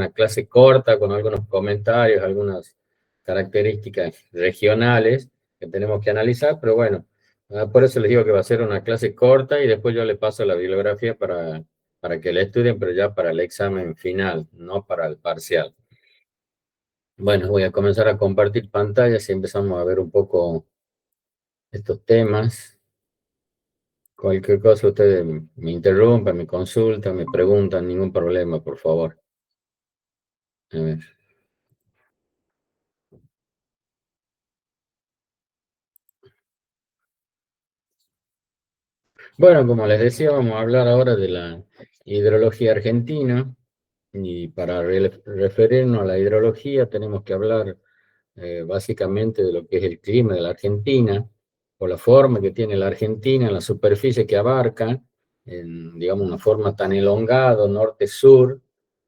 una clase corta con algunos comentarios, algunas características regionales que tenemos que analizar, pero bueno, por eso les digo que va a ser una clase corta y después yo le paso la bibliografía para que la estudien, pero ya para el examen final, no para el parcial. Bueno, voy a comenzar a compartir pantallas y empezamos a ver un poco estos temas. Cualquier cosa ustedes me interrumpan, me consultan, me preguntan, ningún problema, por favor. A ver. Bueno, como les decía, vamos a hablar ahora de la hidrología argentina. Y para referirnos a la hidrología tenemos que hablar básicamente de lo que es el clima de la Argentina, por la forma que tiene la Argentina, la superficie que abarca, en, digamos, una forma tan elongada, norte-sur,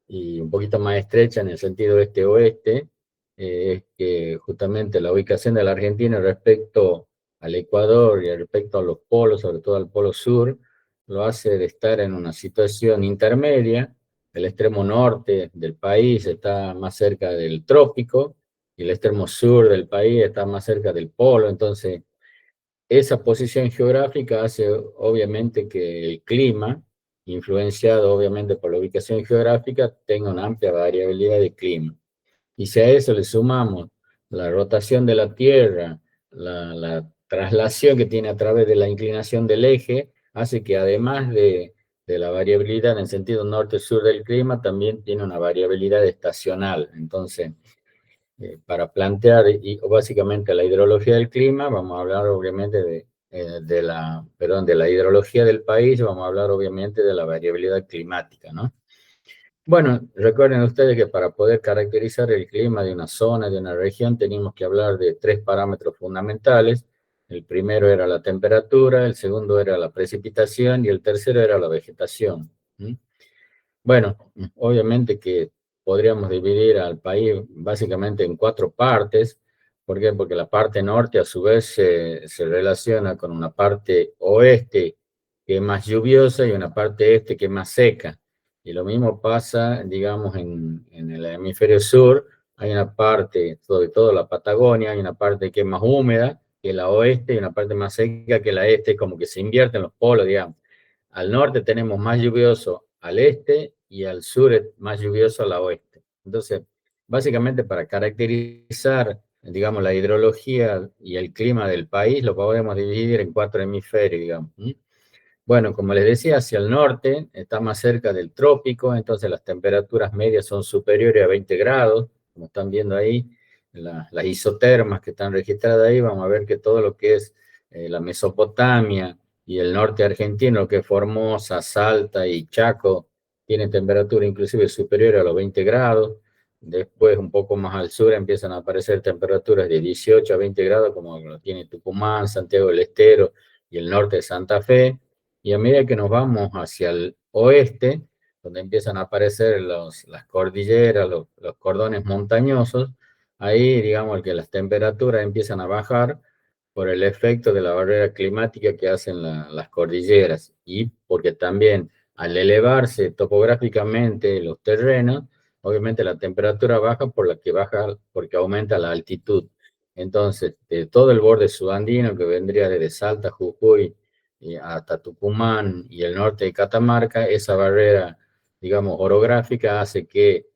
y un poquito más estrecha en el sentido este-oeste, es que justamente la ubicación de la Argentina respecto al Ecuador y respecto a los polos, sobre todo al polo sur, lo hace de estar en una situación intermedia. El extremo norte del país está más cerca del trópico, y el extremo sur del país está más cerca del polo, entonces esa posición geográfica hace obviamente que el clima, influenciado obviamente por la ubicación geográfica, tenga una amplia variabilidad de clima. Y si a eso le sumamos la rotación de la Tierra, la traslación que tiene a través de la inclinación del eje, hace que además de la variabilidad en el sentido norte-sur del clima, también tiene una variabilidad estacional. Entonces, para plantear básicamente la hidrología del clima, vamos a hablar obviamente de la hidrología del país, vamos a hablar obviamente de la variabilidad climática, ¿no? Bueno, recuerden ustedes que para poder caracterizar el clima de una zona, de una región, teníamos que hablar de tres parámetros fundamentales. El primero era la temperatura, el segundo era la precipitación y el tercero era la vegetación. Bueno, obviamente que podríamos dividir al país básicamente en cuatro partes. ¿Por qué? Porque la parte norte a su vez se relaciona con una parte oeste que es más lluviosa y una parte este que es más seca. Y lo mismo pasa, digamos, en el hemisferio sur. Hay una parte, sobre todo la Patagonia, hay una parte que es más húmeda que la oeste y una parte más seca que la este, como que se invierten los polos, digamos. Al norte tenemos más lluvioso al este y al sur es más lluvioso al oeste. Entonces, básicamente para caracterizar, digamos, la hidrología y el clima del país, lo podemos dividir en cuatro hemisferios, digamos. Bueno, como les decía, hacia el norte está más cerca del trópico, entonces las temperaturas medias son superiores a 20 grados, como están viendo ahí, las isotermas que están registradas ahí, vamos a ver que todo lo que es la Mesopotamia y el norte argentino, lo que es Formosa, Salta y Chaco, tiene temperatura inclusive superior a los 20 grados. Después, un poco más al sur, empiezan a aparecer temperaturas de 18 a 20 grados, como lo tiene Tucumán, Santiago del Estero y el norte de Santa Fe. Y a medida que nos vamos hacia el oeste, donde empiezan a aparecer las cordilleras, los cordones montañosos, ahí digamos que las temperaturas empiezan a bajar por el efecto de la barrera climática que hacen las cordilleras y porque también al elevarse topográficamente los terrenos, obviamente la temperatura baja porque aumenta la altitud. Entonces, de todo el borde subandino que vendría desde Salta, Jujuy, hasta Tucumán y el norte de Catamarca, esa barrera, digamos, orográfica hace que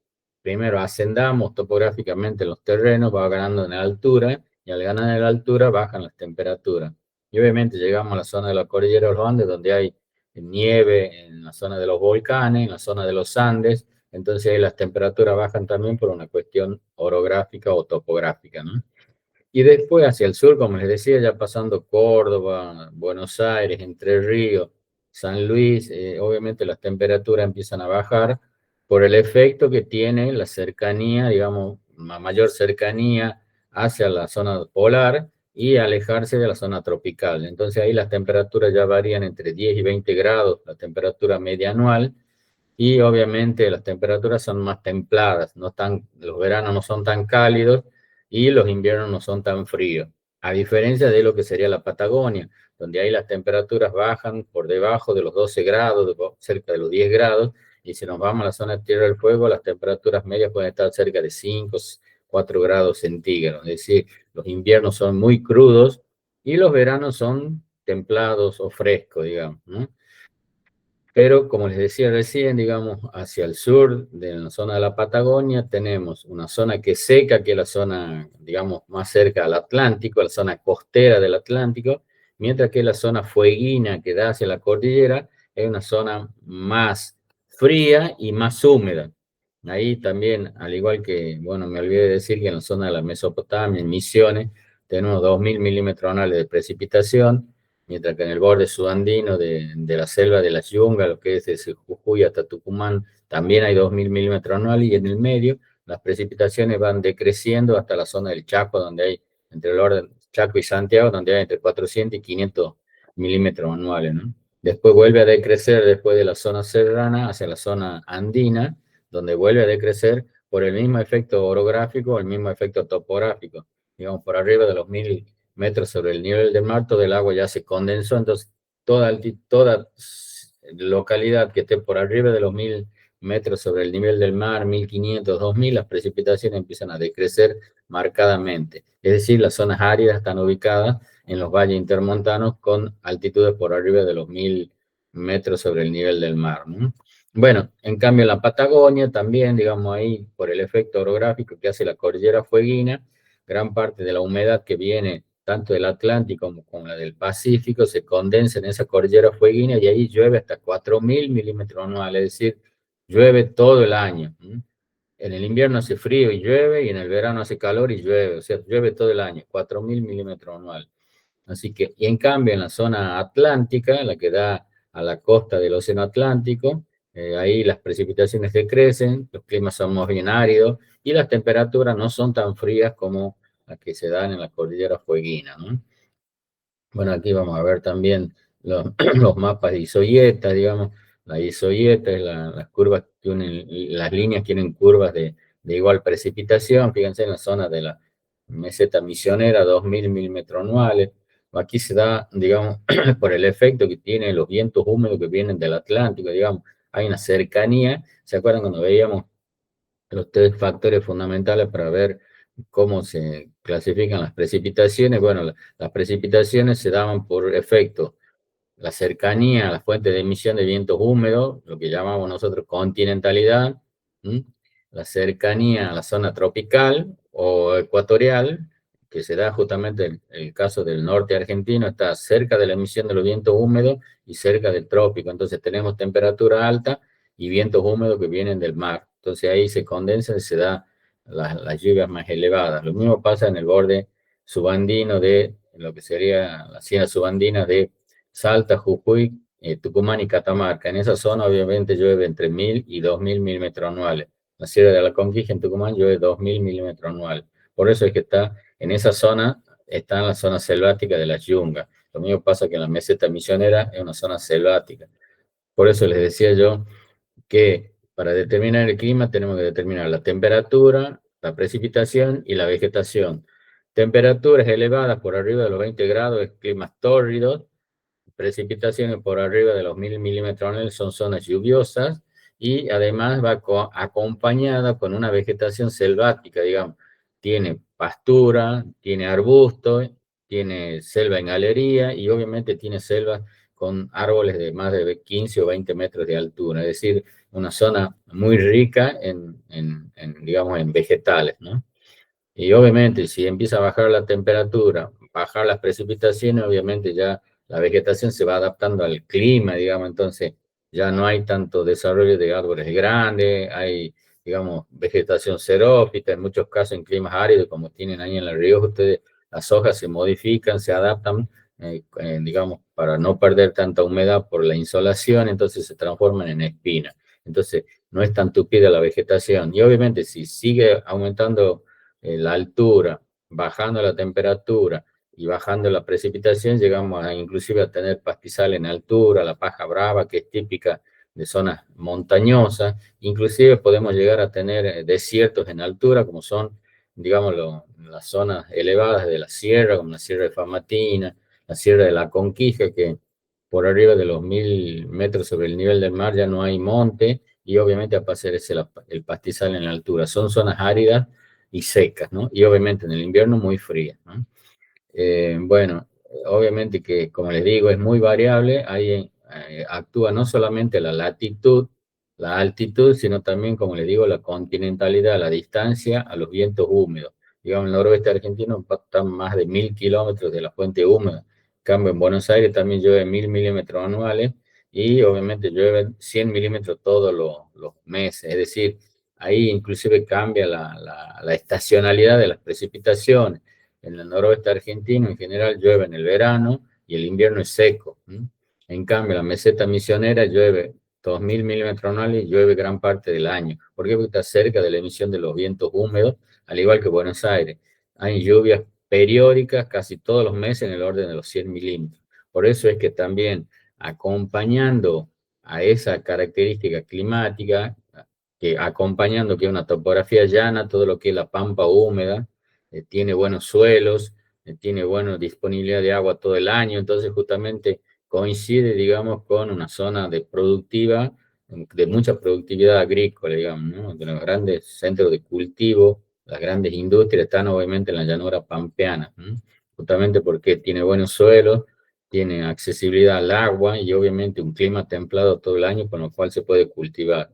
primero ascendamos topográficamente los terrenos, va ganando en altura, y al ganar en altura bajan las temperaturas. Y obviamente llegamos a la zona de la cordillera de los Andes, donde hay nieve en la zona de los volcanes, en la zona de los Andes, entonces ahí las temperaturas bajan también por una cuestión orográfica o topográfica, ¿no? Y después hacia el sur, como les decía, ya pasando Córdoba, Buenos Aires, Entre Ríos, San Luis, obviamente las temperaturas empiezan a bajar por el efecto que tiene la cercanía, digamos, mayor cercanía hacia la zona polar y alejarse de la zona tropical. Entonces ahí las temperaturas ya varían entre 10 y 20 grados, la temperatura media anual, y obviamente las temperaturas son más templadas, los veranos no son tan cálidos y los inviernos no son tan fríos, a diferencia de lo que sería la Patagonia, donde ahí las temperaturas bajan por debajo de los 12 grados, cerca de los 10 grados, Y si nos vamos a la zona de Tierra del Fuego, las temperaturas medias pueden estar cerca de 5, 4 grados centígrados. Es decir, los inviernos son muy crudos y los veranos son templados o frescos, digamos, ¿no? Pero como les decía recién, digamos, hacia el sur de la zona de la Patagonia tenemos una zona que es seca, que es la zona, digamos, más cerca al Atlántico, la zona costera del Atlántico, mientras que la zona fueguina que da hacia la cordillera es una zona más fría y más húmeda. Ahí también, al igual que, bueno, me olvidé de decir que en la zona de la Mesopotamia, en Misiones, tenemos 2.000 milímetros anuales de precipitación, mientras que en el borde subandino de la selva de las Yungas, lo que es desde Jujuy hasta Tucumán, también hay 2.000 milímetros anuales, y en el medio las precipitaciones van decreciendo hasta la zona del Chaco, donde hay, entre el orden Chaco y Santiago, donde hay entre 400 y 500 milímetros anuales, ¿no? Después vuelve a decrecer después de la zona serrana hacia la zona andina, donde vuelve a decrecer por el mismo efecto orográfico, el mismo efecto topográfico, digamos, por arriba de los 1.000 metros sobre el nivel del mar, todo el agua ya se condensó, entonces toda localidad que esté por arriba de los 1.000 metros sobre el nivel del mar, 1.500, 2.000, las precipitaciones empiezan a decrecer marcadamente. Es decir, las zonas áridas están ubicadas en los valles intermontanos con altitudes por arriba de los 1.000 metros sobre el nivel del mar, ¿no? Bueno, en cambio en la Patagonia también, digamos ahí, por el efecto orográfico que hace la cordillera fueguina, gran parte de la humedad que viene tanto del Atlántico como la del Pacífico se condensa en esa cordillera fueguina y ahí llueve hasta 4.000 milímetros anuales, es decir, llueve todo el año. En el invierno hace frío y llueve, y en el verano hace calor y llueve, o sea, llueve todo el año, 4.000 milímetros anuales. Así que, y en cambio, en la zona atlántica, la que da a la costa del Océano Atlántico, ahí las precipitaciones decrecen, los climas son más bien áridos y las temperaturas no son tan frías como las que se dan en la cordillera fueguina, ¿no? Bueno, aquí vamos a ver también los mapas de isoyeta, digamos. La isoyeta es las curvas que unen, las líneas tienen curvas de igual precipitación. Fíjense en la zona de la meseta misionera, 2.000 milímetros anuales. Aquí se da, digamos, por el efecto que tienen los vientos húmedos que vienen del Atlántico, digamos. Hay una cercanía. ¿Se acuerdan cuando veíamos los tres factores fundamentales para ver cómo se clasifican las precipitaciones? Bueno, las precipitaciones se daban por efecto la cercanía a la fuente de emisión de vientos húmedos, lo que llamamos nosotros continentalidad, ¿m? La cercanía a la zona tropical o ecuatorial, que se da justamente el caso del norte argentino, está cerca de la emisión de los vientos húmedos y cerca del trópico, entonces tenemos temperatura alta y vientos húmedos que vienen del mar, entonces ahí se condensa y se da las lluvias más elevadas. Lo mismo pasa en el borde subandino de lo que sería la sierra subandina de Salta, Jujuy, Tucumán y Catamarca. En esa zona obviamente llueve entre 1.000 y 2.000 milímetros anuales. La Sierra de la Conquista en Tucumán llueve 2.000 milímetros anuales. Por eso es que está en esa zona, está en la zona selvática de las Yungas. Lo mismo pasa que en la meseta misionera es una zona selvática. Por eso les decía yo que para determinar el clima tenemos que determinar la temperatura, la precipitación y la vegetación. Temperaturas elevadas por arriba de los 20 grados es climas tórridos, precipitaciones por arriba de los 1.000 milímetros anuales son zonas lluviosas, y además va acompañada con una vegetación selvática, digamos. Tiene pastura, tiene arbusto, tiene selva en galería y obviamente tiene selva con árboles de más de 15 o 20 metros de altura, es decir, una zona muy rica digamos, en vegetales, ¿no? Y obviamente, si empieza a bajar la temperatura, bajar las precipitaciones, obviamente ya la vegetación se va adaptando al clima, digamos, entonces ya no hay tanto desarrollo de árboles grandes, hay, digamos, vegetación xerófita, en muchos casos en climas áridos, como tienen ahí en La Rioja, ustedes, las hojas se modifican, se adaptan, digamos, para no perder tanta humedad por la insolación, entonces se transforman en espinas. Entonces, no es tan tupida la vegetación. Y obviamente, si sigue aumentando la altura, bajando la temperatura y bajando la precipitación, llegamos a inclusive a tener pastizal en altura, la paja brava, que es típica de zonas montañosas. Inclusive podemos llegar a tener desiertos en altura, como son, digamos, las zonas elevadas de la sierra, como la Sierra de Famatina, la Sierra de la Conquija, que por arriba de los 1.000 metros sobre el nivel del mar ya no hay monte, y obviamente aparece el pastizal en la altura. Son zonas áridas y secas, ¿no? Y obviamente en el invierno muy frías, ¿no? Bueno, obviamente que, como les digo, es muy variable. Ahí actúa no solamente la latitud, la altitud, sino también, como les digo, la continentalidad, la distancia a los vientos húmedos. Digamos, en el noroeste argentino está más de 1000 kilómetros de la fuente húmeda. En cambio, en Buenos Aires también llueve 1000 milímetros anuales y obviamente llueve 100 milímetros todos los meses. Es decir, ahí inclusive cambia la estacionalidad de las precipitaciones. En el noroeste argentino en general llueve en el verano y el invierno es seco. En cambio, la meseta misionera llueve 2000 milímetros anuales y llueve gran parte del año. ¿Por qué? Porque está cerca de la emisión de los vientos húmedos, al igual que Buenos Aires. Hay lluvias periódicas casi todos los meses en el orden de los 100 milímetros. Por eso es que también acompañando a esa característica climática, que acompañando que una topografía llana, todo lo que es la pampa húmeda, tiene buenos suelos, tiene buena disponibilidad de agua todo el año, entonces justamente coincide, digamos, con una zona de productiva, de mucha productividad agrícola, digamos, ¿no? De los grandes centros de cultivo, las grandes industrias están obviamente en la llanura pampeana, ¿no? Justamente porque tiene buenos suelos, tiene accesibilidad al agua y obviamente un clima templado todo el año, con lo cual se puede cultivar.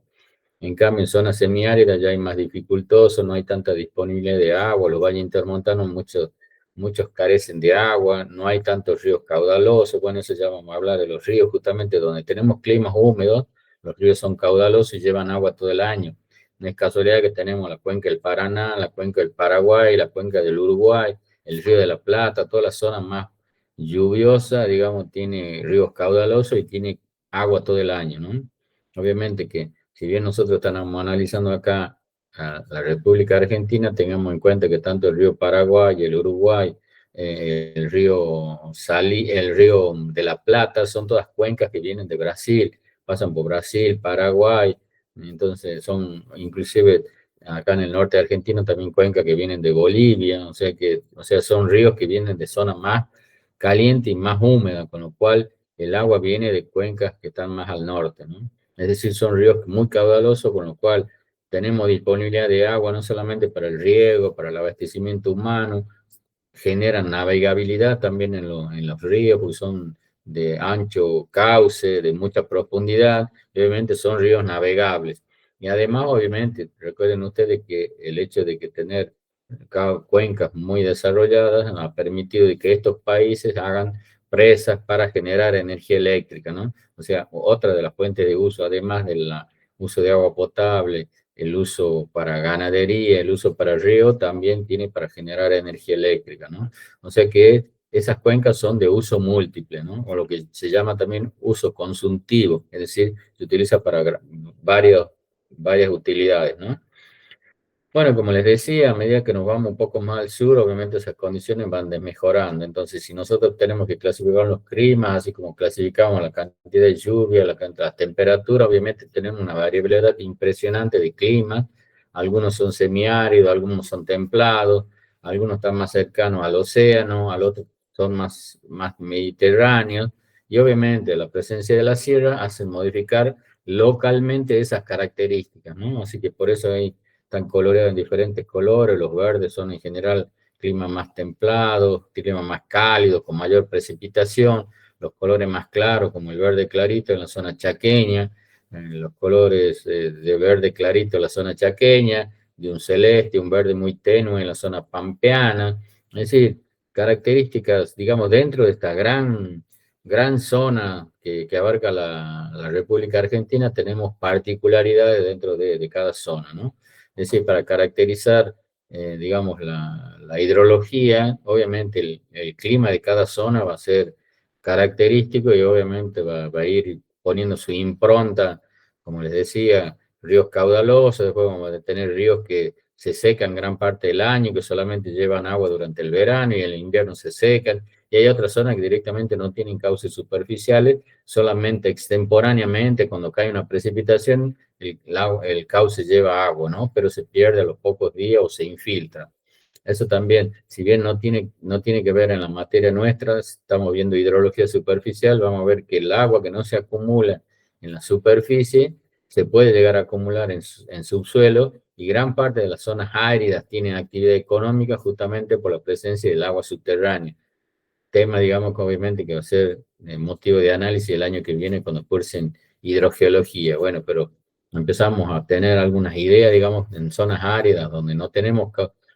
En cambio, en zonas semiáridas ya hay más dificultoso, no hay tanta disponibilidad de agua, los valles intermontanos muchos carecen de agua, no hay tantos ríos caudalosos, bueno, eso ya vamos a hablar de los ríos, justamente donde tenemos climas húmedos, los ríos son caudalosos y llevan agua todo el año. No es casualidad que tenemos la cuenca del Paraná, la cuenca del Paraguay, la cuenca del Uruguay, el río de la Plata, todas las zonas más lluviosas, digamos, tiene ríos caudalosos y tiene agua todo el año, ¿no? Obviamente que si bien nosotros estamos analizando acá a la República Argentina, tengamos en cuenta que tanto el río Paraguay, el Uruguay, el río de la Plata, son todas cuencas que vienen de Brasil, pasan por Brasil, Paraguay, entonces son inclusive acá en el norte argentino también cuencas que vienen de Bolivia, o sea, son ríos que vienen de zonas más caliente y más húmeda, con lo cual el agua viene de cuencas que están más al norte, ¿no? Es decir, son ríos muy caudalosos, con lo cual tenemos disponibilidad de agua no solamente para el riego, para el abastecimiento humano, generan navegabilidad también en los ríos, porque son de ancho cauce, de mucha profundidad, y obviamente son ríos navegables. Y además, obviamente, recuerden ustedes que el hecho de que tener cuencas muy desarrolladas ha permitido de que estos países hagan presas para generar energía eléctrica, ¿no? O sea, otra de las fuentes de uso, además del uso de agua potable, el uso para ganadería, el uso para río, también tiene para generar energía eléctrica, ¿no? O sea que esas cuencas son de uso múltiple, ¿no? O lo que se llama también uso consultivo, es decir, se utiliza para varias utilidades, ¿no? Bueno, como les decía, a medida que nos vamos un poco más al sur, obviamente esas condiciones van mejorando. Entonces, si nosotros tenemos que clasificar los climas, así como clasificamos la cantidad de lluvia, la temperatura, obviamente tenemos una variabilidad impresionante de clima. Algunos son semiáridos, algunos son templados, algunos están más cercanos al océano, al otro son más mediterráneos. Y obviamente la presencia de la sierra hace modificar localmente esas características, ¿no? Así que por eso hay están coloreados en diferentes colores, los verdes son en general climas más templados, climas más cálidos, con mayor precipitación, los colores más claros, como el verde clarito en la zona chaqueña, los colores de verde clarito en la zona chaqueña, de un celeste, un verde muy tenue en la zona pampeana, es decir, características, digamos, dentro de esta gran zona que abarca la República Argentina, tenemos particularidades dentro de cada zona, ¿no? Es decir, para caracterizar, digamos, la hidrología, obviamente el clima de cada zona va a ser característico y obviamente va a ir poniendo su impronta, como les decía, ríos caudalosos, después vamos a tener ríos que se secan gran parte del año, que solamente llevan agua durante el verano y en el invierno se secan, y hay otras zonas que directamente no tienen cauces superficiales, solamente extemporáneamente, cuando cae una precipitación, el cauce lleva agua, ¿no? Pero se pierde a los pocos días o se infiltra. Eso también, si bien no tiene que ver en la materia nuestra, estamos viendo hidrología superficial, vamos a ver que el agua que no se acumula en la superficie se puede llegar a acumular en subsuelo, y gran parte de las zonas áridas tienen actividad económica justamente por la presencia del agua subterránea. Tema, digamos, que obviamente que va a ser motivo de análisis el año que viene cuando cursen hidrogeología. Bueno, pero empezamos a tener algunas ideas, digamos, en zonas áridas donde no tenemos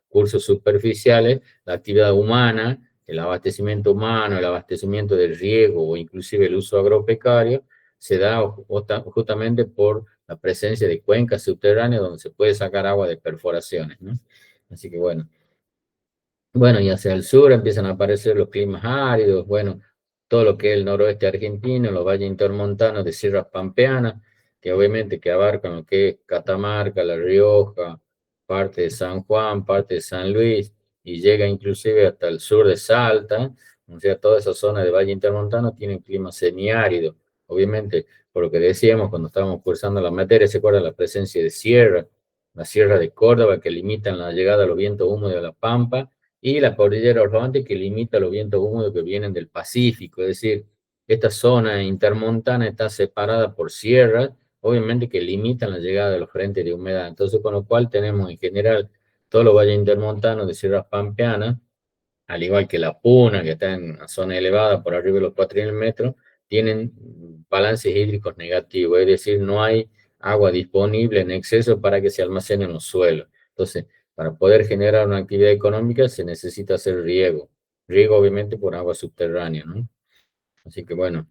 cursos superficiales, la actividad humana, el abastecimiento humano, el abastecimiento del riego o inclusive el uso agropecuario, se da justamente por la presencia de cuencas subterráneas donde se puede sacar agua de perforaciones, ¿no? Así que bueno, y hacia el sur empiezan a aparecer los climas áridos, bueno, todo lo que es el noroeste argentino, los valles intermontanos de sierras pampeanas, que obviamente que abarcan lo que es Catamarca, La Rioja, parte de San Juan, parte de San Luis, y llega inclusive hasta el sur de Salta, o sea, toda esa zona de valle intermontano tiene clima semiárido. Obviamente, por lo que decíamos cuando estábamos cursando la materia, se acuerda la presencia de sierra, la sierra de Córdoba, que limitan la llegada a los vientos húmedos de la Pampa, y la cordillera Orlante, que limita los vientos húmedos que vienen del Pacífico. Es decir, esta zona intermontana está separada por sierras, obviamente que limitan la llegada de los frentes de humedad. Entonces, con lo cual tenemos en general todos los valles intermontanos de sierras pampeanas, al igual que la Puna, que está en una zona elevada por arriba de los 4.000 metros, tienen balances hídricos negativos, es decir, no hay agua disponible en exceso para que se almacene en los suelos. Entonces, para poder generar una actividad económica se necesita hacer riego. Riego obviamente por agua subterránea, ¿no? Así que bueno,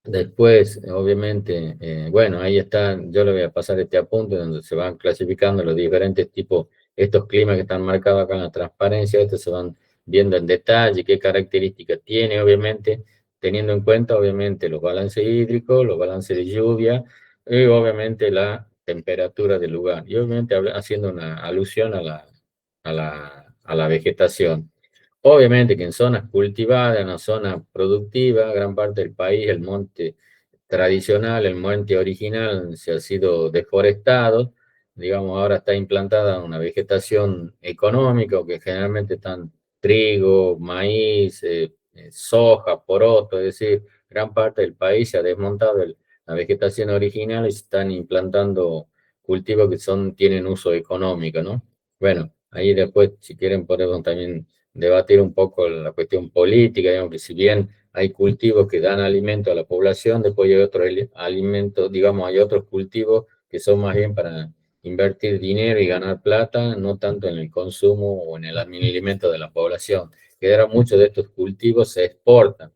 después, obviamente, bueno, ahí está, yo le voy a pasar este apunte donde se van clasificando los diferentes tipos, estos climas que están marcados acá en la transparencia, estos se van viendo en detalle qué características tiene, obviamente, teniendo en cuenta, obviamente, los balances hídricos, los balances de lluvia y, obviamente, la temperatura del lugar. Y, obviamente, haciendo una alusión a la vegetación. Obviamente que en zonas cultivadas, en la zona productiva, gran parte del país, el monte tradicional, el monte original se ha sido deforestado, digamos, ahora está implantada una vegetación económica, que generalmente están trigo, maíz, soja, poroto, es decir, gran parte del país se ha desmontado la vegetación original y se están implantando cultivos que tienen uso económico, ¿no? Bueno, ahí después, si quieren, podemos también debatir un poco la cuestión política, digamos que si bien hay cultivos que dan alimento a la población, después hay otros alimentos, digamos, hay otros cultivos que son más bien para invertir dinero y ganar plata, no tanto en el consumo o en el alimento de la población. Que ahora muchos de estos cultivos se exportan.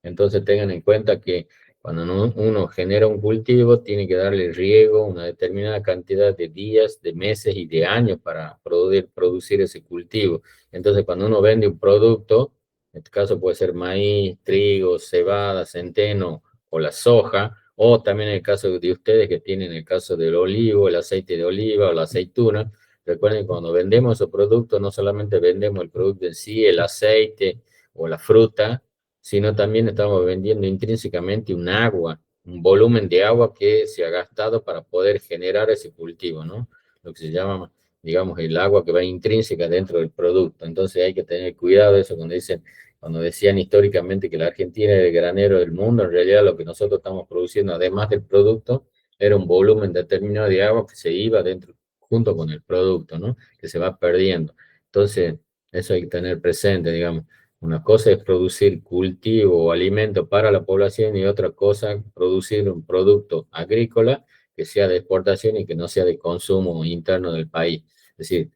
Entonces tengan en cuenta que cuando uno genera un cultivo, tiene que darle riego una determinada cantidad de días, de meses y de años para producir ese cultivo. Entonces cuando uno vende un producto, en este caso puede ser maíz, trigo, cebada, centeno o la soja, o también en el caso de ustedes que tienen el caso del olivo, el aceite de oliva o la aceituna. Recuerden que cuando vendemos esos productos, no solamente vendemos el producto en sí, el aceite o la fruta, sino también estamos vendiendo intrínsecamente un agua, un volumen de agua que se ha gastado para poder generar ese cultivo, ¿no? Lo que se llama, digamos, el agua que va intrínseca dentro del producto. Entonces hay que tener cuidado de eso cuando decían históricamente que la Argentina era el granero del mundo, en realidad lo que nosotros estamos produciendo, además del producto, era un volumen determinado de agua que se iba dentro, junto con el producto, ¿no? Que se va perdiendo. Entonces, eso hay que tener presente, digamos. Una cosa es producir cultivo o alimento para la población y otra cosa producir un producto agrícola que sea de exportación y que no sea de consumo interno del país. Es decir,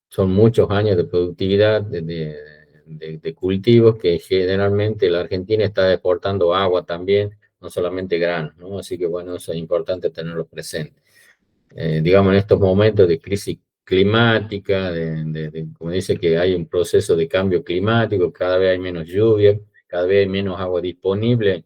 son muchos años de productividad de cultivos que generalmente la Argentina está exportando agua también, no solamente granos, ¿no? Así que bueno, eso es importante tenerlo presente. Digamos, en estos momentos de crisis climática, como dice que hay un proceso de cambio climático, cada vez hay menos lluvia, cada vez hay menos agua disponible.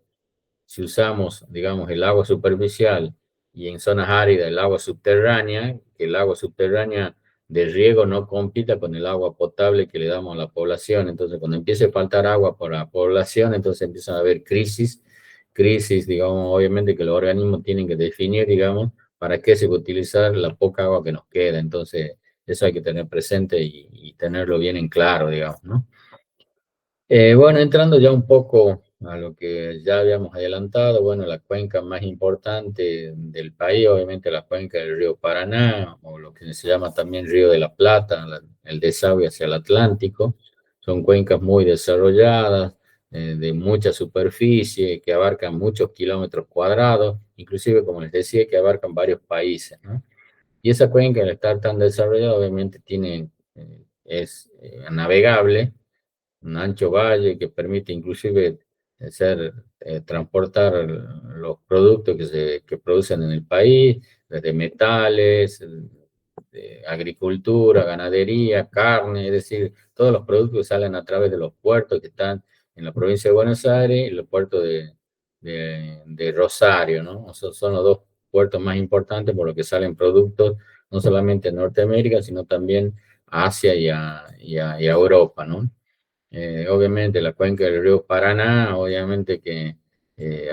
Si usamos, digamos, el agua superficial y en zonas áridas el agua subterránea, que el agua subterránea de riego no compita con el agua potable que le damos a la población. Entonces, cuando empiece a faltar agua para la población, entonces empiezan a haber crisis, digamos, obviamente que los organismos tienen que definir, digamos, para qué se va a utilizar la poca agua que nos queda. Entonces, eso hay que tener presente y tenerlo bien en claro, digamos, ¿no? Bueno, entrando ya un poco a lo que ya habíamos adelantado, bueno, la cuenca más importante del país, obviamente la cuenca del río Paraná, o lo que se llama también Río de la Plata, el desagüe hacia el Atlántico, son cuencas muy desarrolladas, de mucha superficie, que abarcan muchos kilómetros cuadrados, inclusive, como les decía, que abarcan varios países, ¿no? Y esa cuenca, al estar tan desarrollada, obviamente es navegable, un ancho valle que permite inclusive transportar los productos que producen en el país, desde metales, de agricultura, ganadería, carne, es decir, todos los productos que salen a través de los puertos que están en la provincia de Buenos Aires y los puertos de Rosario, ¿no? Esos son los dos puertos más importantes por los que salen productos no solamente a Norteamérica, sino también a Asia y a Europa, ¿no? Obviamente la cuenca del río Paraná, obviamente que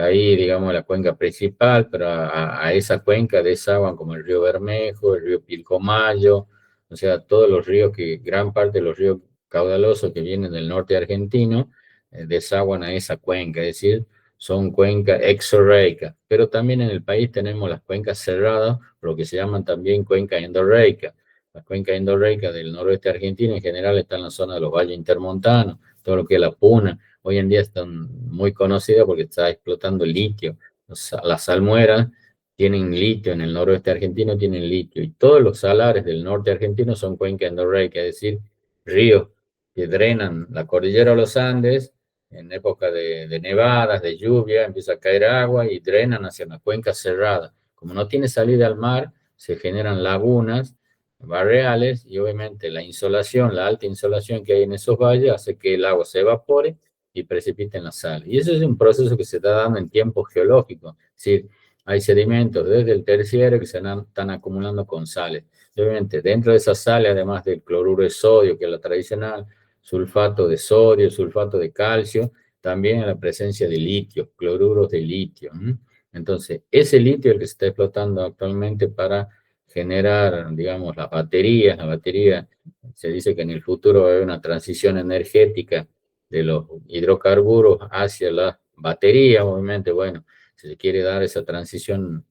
ahí, digamos, la cuenca principal, pero a esa cuenca desaguan como el río Bermejo, el río Pilcomayo, o sea, todos los ríos gran parte de los ríos caudalosos que vienen del norte argentino, desaguan a esa cuenca, es decir, son cuencas exorreicas, pero también en el país tenemos las cuencas cerradas, lo que se llaman también cuencas endorreicas. Las cuencas endorreicas del noroeste argentino en general están en la zona de los valles intermontanos, todo lo que es la puna. Hoy en día están muy conocidas porque está explotando el litio. Las salmueras tienen litio, en el noroeste argentino tienen litio, y todos los salares del norte argentino son cuencas endorreicas, es decir, ríos que drenan la cordillera de los Andes en época de nevadas, de lluvia, empieza a caer agua y drenan hacia una cuenca cerrada. Como no tiene salida al mar, se generan lagunas barreales y obviamente la insolación, la alta insolación que hay en esos valles hace que el agua se evapore y precipite en la sal. Y eso es un proceso que se está dando en tiempo geológico, es decir, hay sedimentos desde el terciario que están acumulando con sales. Y obviamente dentro de esas sales, además del cloruro de sodio, que es la tradicional, sulfato de sodio, sulfato de calcio, también la presencia de litio, cloruros de litio. Entonces, ese litio es el que se está explotando actualmente para generar, digamos, las baterías. La batería, se dice que en el futuro va a haber una transición energética de los hidrocarburos hacia las baterías, obviamente, bueno, si se quiere dar esa transición,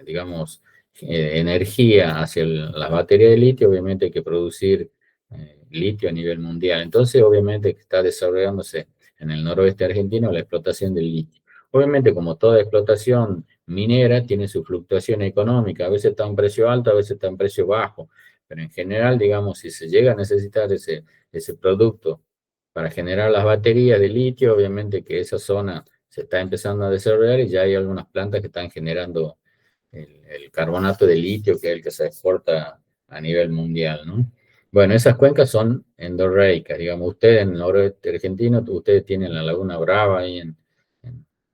digamos, energía hacia las baterías de litio, obviamente hay que producir litio a nivel mundial. Entonces, obviamente, está desarrollándose en el noroeste argentino la explotación del litio. Obviamente, como toda explotación minera, tiene su fluctuación económica. A veces está a un precio alto, a veces está a un precio bajo. Pero en general, digamos, si se llega a necesitar ese producto para generar las baterías de litio, obviamente que esa zona se está empezando a desarrollar y ya hay algunas plantas que están generando el carbonato de litio, que es el que se exporta a nivel mundial, ¿no? Bueno, esas cuencas son endorreicas, digamos, ustedes en el noroeste argentino, ustedes tienen la Laguna Brava ahí en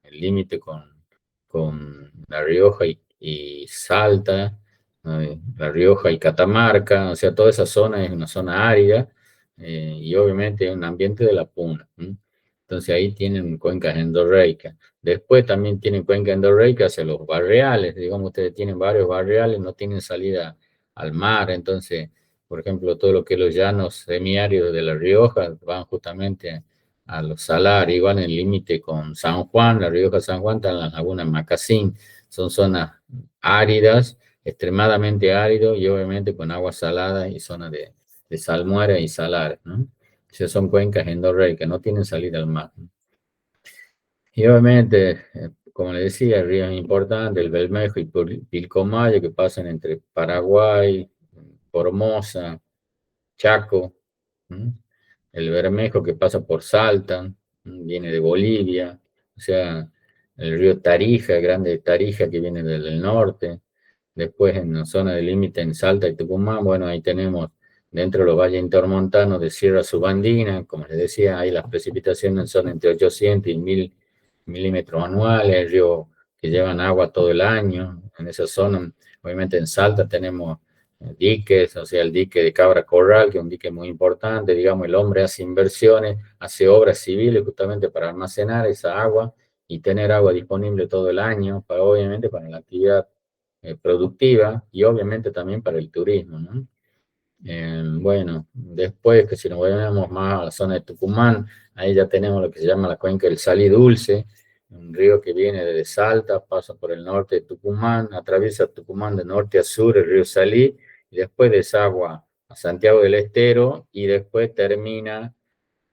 el límite con La Rioja y Salta, ¿no? La Rioja y Catamarca, o sea, toda esa zona es una zona árida y obviamente es un ambiente de la puna. ¿No? Entonces ahí tienen cuencas endorreicas. Después también tienen cuenca endorreica hacia los barriales, digamos, ustedes tienen varios barriales, no tienen salida al mar, entonces, por ejemplo, todo lo que es los llanos semiáridos de La Rioja van justamente a los salarios, igual en el límite con San Juan, La Rioja, San Juan, están las lagunas Macasín, son zonas áridas, extremadamente áridos y obviamente con agua salada y zonas de salmuera y salares, ¿no? O sea, son cuencas endorreicas, no tienen salida al mar. ¿No? Y obviamente, como le decía, ríos importantes, el Belmejo y Pilcomayo, que pasan entre Paraguay, Formosa, Chaco, ¿m? El Bermejo que pasa por Salta, viene de Bolivia, o sea, el río Tarija, el grande Tarija que viene del norte, después en la zona de límite en Salta y Tucumán, bueno, ahí tenemos dentro de los valles intermontanos de Sierra Subandina, como les decía, ahí las precipitaciones son entre 800 y 1000 milímetros anuales, ríos que llevan agua todo el año, en esa zona, obviamente en Salta tenemos diques, o sea, el dique de Cabra Corral, que es un dique muy importante, digamos, el hombre hace inversiones, hace obras civiles justamente para almacenar esa agua y tener agua disponible todo el año, para, obviamente para la actividad productiva y obviamente también para el turismo, ¿no? Bueno, después que si nos volvemos más a la zona de Tucumán, ahí ya tenemos lo que se llama la cuenca del Salí Dulce, un río que viene desde Salta, pasa por el norte de Tucumán, atraviesa Tucumán de norte a sur, el río Salí, y después desagua a Santiago del Estero y después termina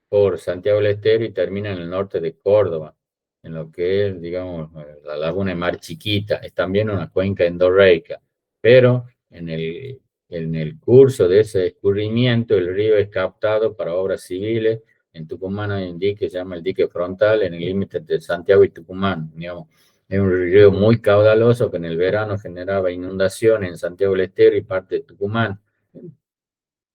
por Santiago del Estero y termina en el norte de Córdoba, en lo que es, digamos, la laguna de Mar Chiquita. Es también una cuenca endorreica, pero en el curso de ese escurrimiento el río es captado para obras civiles. En Tucumán hay un dique que se llama el dique frontal en el límite de Santiago y Tucumán, digamos. Es un río muy caudaloso que en el verano generaba inundaciones en Santiago del Estero y parte de Tucumán.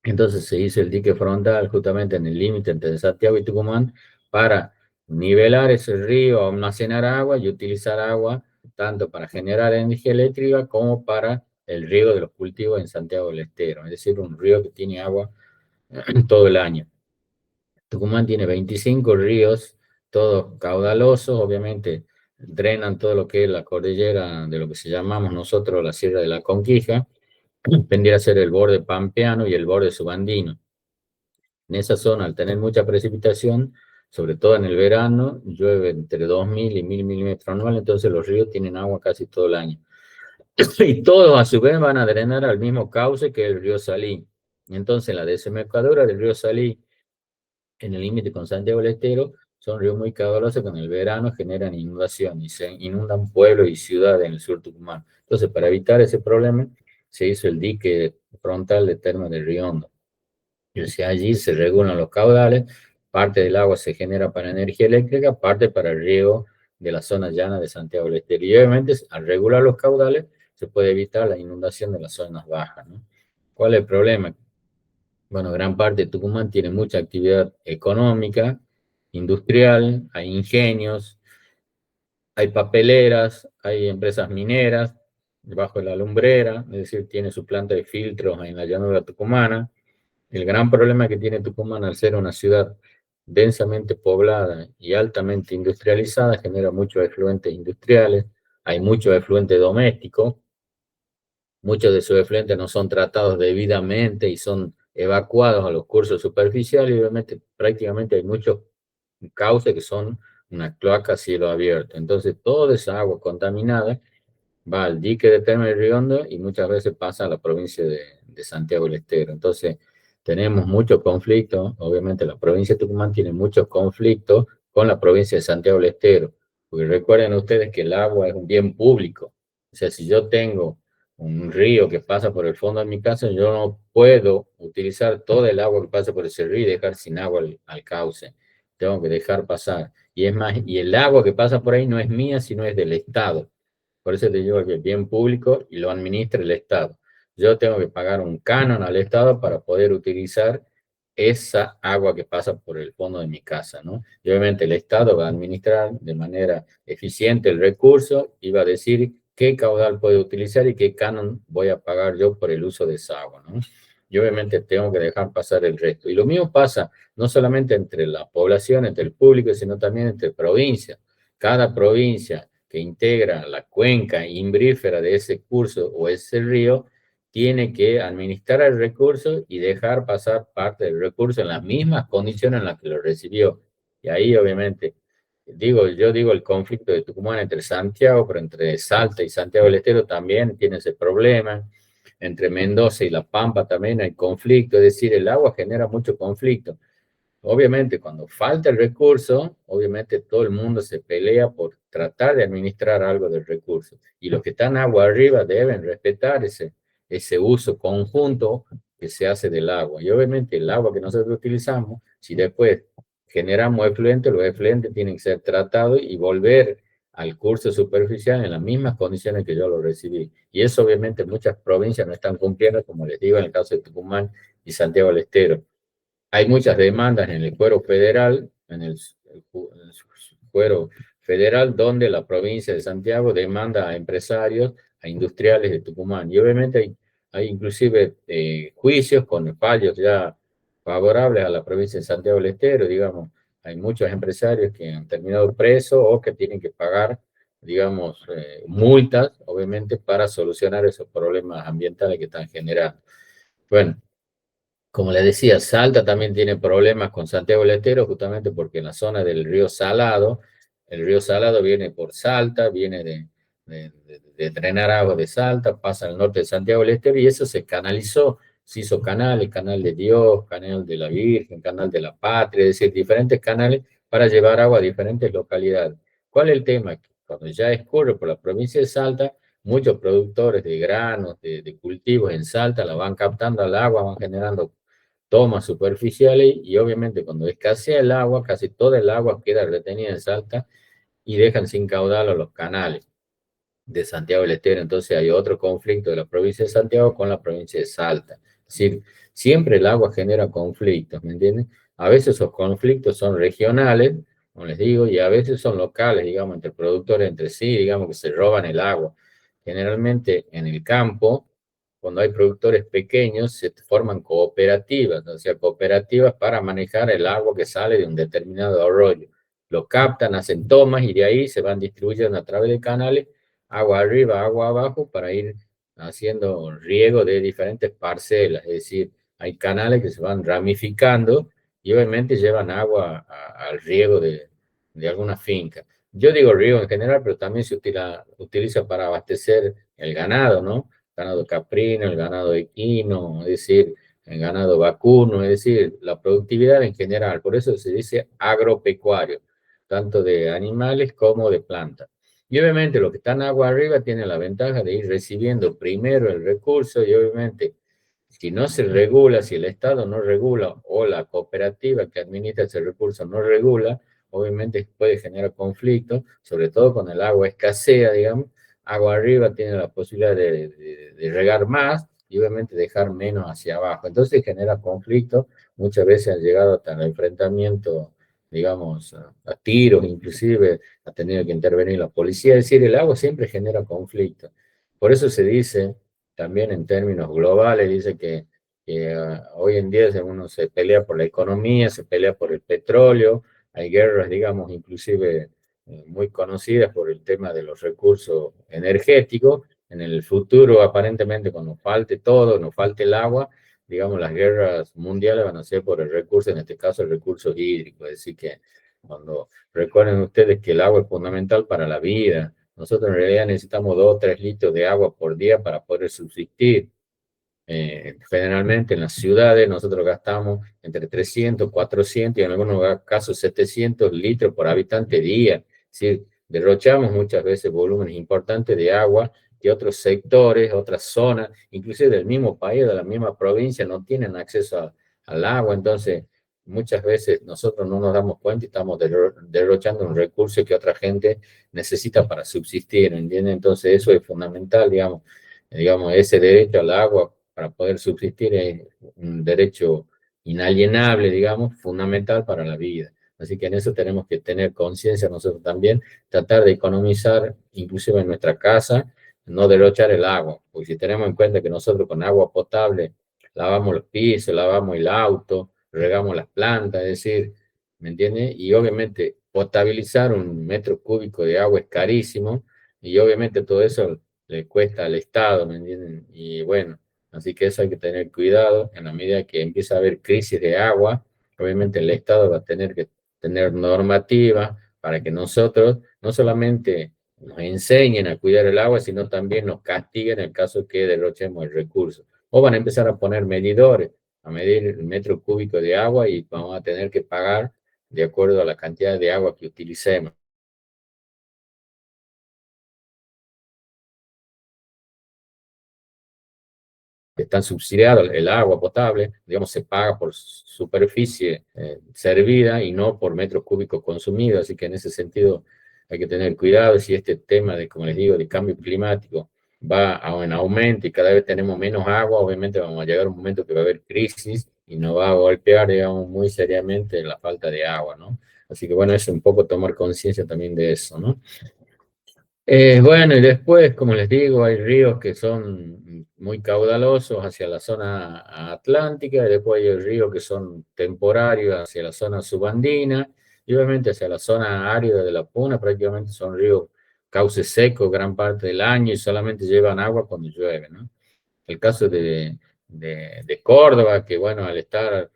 Entonces se hizo el dique frontal justamente en el límite entre Santiago y Tucumán para nivelar ese río, almacenar agua y utilizar agua tanto para generar energía eléctrica como para el riego de los cultivos en Santiago del Estero. Es decir, un río que tiene agua todo el año. Tucumán tiene 25 ríos, todos caudalosos, obviamente drenan todo lo que es la cordillera de lo que se llamamos nosotros la Sierra de la Conquija, vendría a ser el borde pampeano y el borde subandino. En esa zona, al tener mucha precipitación, sobre todo en el verano, llueve entre 2.000 y 1.000 milímetros anuales, entonces los ríos tienen agua casi todo el año. Y todos a su vez van a drenar al mismo cauce que el río Salí. Entonces la desembocadura del río Salí en el límite con Santiago del Estero son ríos muy caudalosos que en el verano generan inundación y se inundan pueblos y ciudades en el sur tucumano. Entonces, para evitar ese problema, se hizo el dique frontal de Termas del Río Hondo. Y sea, allí se regulan los caudales, parte del agua se genera para energía eléctrica, parte para el riego de la zona llana de Santiago del Estero. Y obviamente, al regular los caudales, se puede evitar la inundación de las zonas bajas, ¿no? ¿Cuál es el problema? Bueno, gran parte de Tucumán tiene mucha actividad económica, industrial, hay ingenios, hay papeleras, hay empresas mineras debajo de la lumbrera, es decir, tiene su planta de filtros en la llanura tucumana. El gran problema que tiene Tucumán al ser una ciudad densamente poblada y altamente industrializada genera muchos efluentes industriales, hay muchos efluentes domésticos, muchos de sus efluentes no son tratados debidamente y son evacuados a los cursos superficiales y obviamente prácticamente hay muchos cauces que son una cloaca a cielo abierto. Entonces toda esa agua contaminada va al dique de Termas de Riondo y muchas veces pasa a la provincia de Santiago del Estero. Entonces, tenemos muchos conflictos. Obviamente, la provincia de Tucumán tiene muchos conflictos con la provincia de Santiago del Estero. Porque recuerden ustedes que el agua es un bien público. O sea, si yo tengo un río que pasa por el fondo de mi casa, yo no puedo utilizar todo el agua que pasa por ese río y dejar sin agua al cauce. Tengo que dejar pasar. Y es más, y el agua que pasa por ahí no es mía, sino es del Estado. Por eso te digo que es bien público y lo administra el Estado. Yo tengo que pagar un canon al Estado para poder utilizar esa agua que pasa por el fondo de mi casa, ¿no? Y obviamente el Estado va a administrar de manera eficiente el recurso y va a decir qué caudal puede utilizar y qué canon voy a pagar yo por el uso de esa agua, ¿no? Y obviamente tengo que dejar pasar el resto. Y lo mismo pasa no solamente entre la población, entre el público, sino también entre provincias. Cada provincia que integra la cuenca imbrífera de ese curso o ese río, tiene que administrar el recurso y dejar pasar parte del recurso en las mismas condiciones en las que lo recibió. Y ahí, obviamente, yo digo el conflicto de Tucumán entre Santiago, pero entre Salta y Santiago del Estero también tiene ese problema. Entre Mendoza y La Pampa también hay conflicto, es decir, el agua genera mucho conflicto. Obviamente, cuando falta el recurso, obviamente todo el mundo se pelea por tratar de administrar algo del recurso. Y los que están agua arriba deben respetar ese uso conjunto que se hace del agua. Y obviamente el agua que nosotros utilizamos, si después generamos efluentes, los efluentes tienen que ser tratados y volver al curso superficial en las mismas condiciones que yo lo recibí. Y eso obviamente muchas provincias no están cumpliendo, como les digo, en el caso de Tucumán y Santiago del Estero. Hay muchas demandas en el fuero federal, el fuero federal, donde la provincia de Santiago demanda a empresarios, a industriales de Tucumán. Y obviamente hay inclusive juicios con fallos ya favorables a la provincia de Santiago del Estero, digamos. Hay muchos empresarios que han terminado presos o que tienen que pagar, digamos, multas, obviamente, para solucionar esos problemas ambientales que están generando. Bueno, Como les decía, Salta también tiene problemas con Santiago del Estero, justamente porque en la zona del río Salado, el río Salado viene por Salta, viene de drenar agua de Salta, pasa al norte de Santiago del Estero y eso se canalizó, se hizo canales, canal de Dios, canal de la Virgen, canal de la Patria, es decir, diferentes canales para llevar agua a diferentes localidades. ¿Cuál es el tema? Que cuando ya escurre por la provincia de Salta, muchos productores de granos, de cultivos en Salta, la van captando al agua, van generando tomas superficiales y obviamente cuando escasea el agua, casi toda el agua queda retenida en Salta y dejan sin caudal a los canales de Santiago del Estero. Entonces hay otro conflicto de la provincia de Santiago con la provincia de Salta. Es decir, siempre el agua genera conflictos, ¿me entienden? A veces esos conflictos son regionales, como les digo, y a veces son locales, digamos, entre productores entre sí, digamos, que se roban el agua. Generalmente en el campo, cuando hay productores pequeños, se forman cooperativas, o sea, cooperativas para manejar el agua que sale de un determinado arroyo. Lo captan, hacen tomas y de ahí se van distribuyendo a través de canales agua arriba, agua abajo, para ir haciendo riego de diferentes parcelas. Es decir, hay canales que se van ramificando y obviamente llevan agua al riego de alguna finca. Yo digo riego en general, pero también se utiliza para abastecer el ganado, ¿no? Ganado caprino, el ganado equino, es decir, el ganado vacuno, es decir, la productividad en general. Por eso se dice agropecuario, tanto de animales como de plantas. Y obviamente los que están agua arriba tienen la ventaja de ir recibiendo primero el recurso y obviamente si no se regula, si el Estado no regula o la cooperativa que administra ese recurso no regula, obviamente puede generar conflictos, sobre todo cuando el agua escasea, digamos, agua arriba tiene la posibilidad de regar más y obviamente dejar menos hacia abajo. Entonces genera conflictos, muchas veces han llegado hasta el enfrentamiento, digamos, a tiros, inclusive ha tenido que intervenir la policía, es decir, el agua siempre genera conflictos. Por eso se dice también en términos globales, dice que hoy en día uno se pelea por la economía, se pelea por el petróleo, hay guerras, digamos, inclusive muy conocidas por el tema de los recursos energéticos. En el futuro, aparentemente, cuando falte todo, no falte el agua, digamos, las guerras mundiales van a ser por el recurso, en este caso el recurso hídrico. Es decir, que cuando recuerden ustedes que el agua es fundamental para la vida, nosotros en realidad necesitamos 2 o 3 litros de agua por día para poder subsistir. Generalmente en las ciudades nosotros gastamos entre 300, 400 y en algunos casos 700 litros por habitante día. Es decir, derrochamos muchas veces volúmenes importantes de agua que otros sectores, otras zonas, inclusive del mismo país, de la misma provincia, no tienen acceso al agua. Entonces, muchas veces nosotros no nos damos cuenta y estamos derrochando un recurso que otra gente necesita para subsistir, ¿entiendes? Entonces, eso es fundamental, digamos, ese derecho al agua para poder subsistir es un derecho inalienable, digamos, fundamental para la vida. Así que en eso tenemos que tener conciencia nosotros también, tratar de economizar, inclusive en nuestra casa, no derrochar el agua, porque si tenemos en cuenta que nosotros con agua potable lavamos los pisos, lavamos el auto, regamos las plantas, es decir, ¿me entiendes? Y obviamente potabilizar un metro cúbico de agua es carísimo y obviamente todo eso le cuesta al Estado, ¿me entienden? Y bueno, así que eso hay que tener cuidado. En la medida que empieza a haber crisis de agua, obviamente el Estado va a tener que tener normativa para que nosotros no solamente nos enseñen a cuidar el agua, sino también nos castiguen en el caso que derrochemos el recurso. O van a empezar a poner medidores, a medir el metro cúbico de agua y vamos a tener que pagar de acuerdo a la cantidad de agua que utilicemos. Están subsidiados el agua potable, digamos, se paga por superficie servida y no por metros cúbicos consumidos, así que en ese sentido hay que tener cuidado si este tema de, como les digo, de cambio climático en aumento y cada vez tenemos menos agua, obviamente vamos a llegar a un momento que va a haber crisis y nos va a golpear, digamos, muy seriamente la falta de agua, ¿no? Así que bueno, es un poco tomar conciencia también de eso, ¿no? Bueno, y después, como les digo, hay ríos que son muy caudalosos hacia la zona atlántica, y después hay ríos que son temporarios hacia la zona subandina, y obviamente hacia la zona árida de la Puna, prácticamente son ríos cauce seco gran parte del año y solamente llevan agua cuando llueve, ¿no? El caso de Córdoba, que bueno, al estar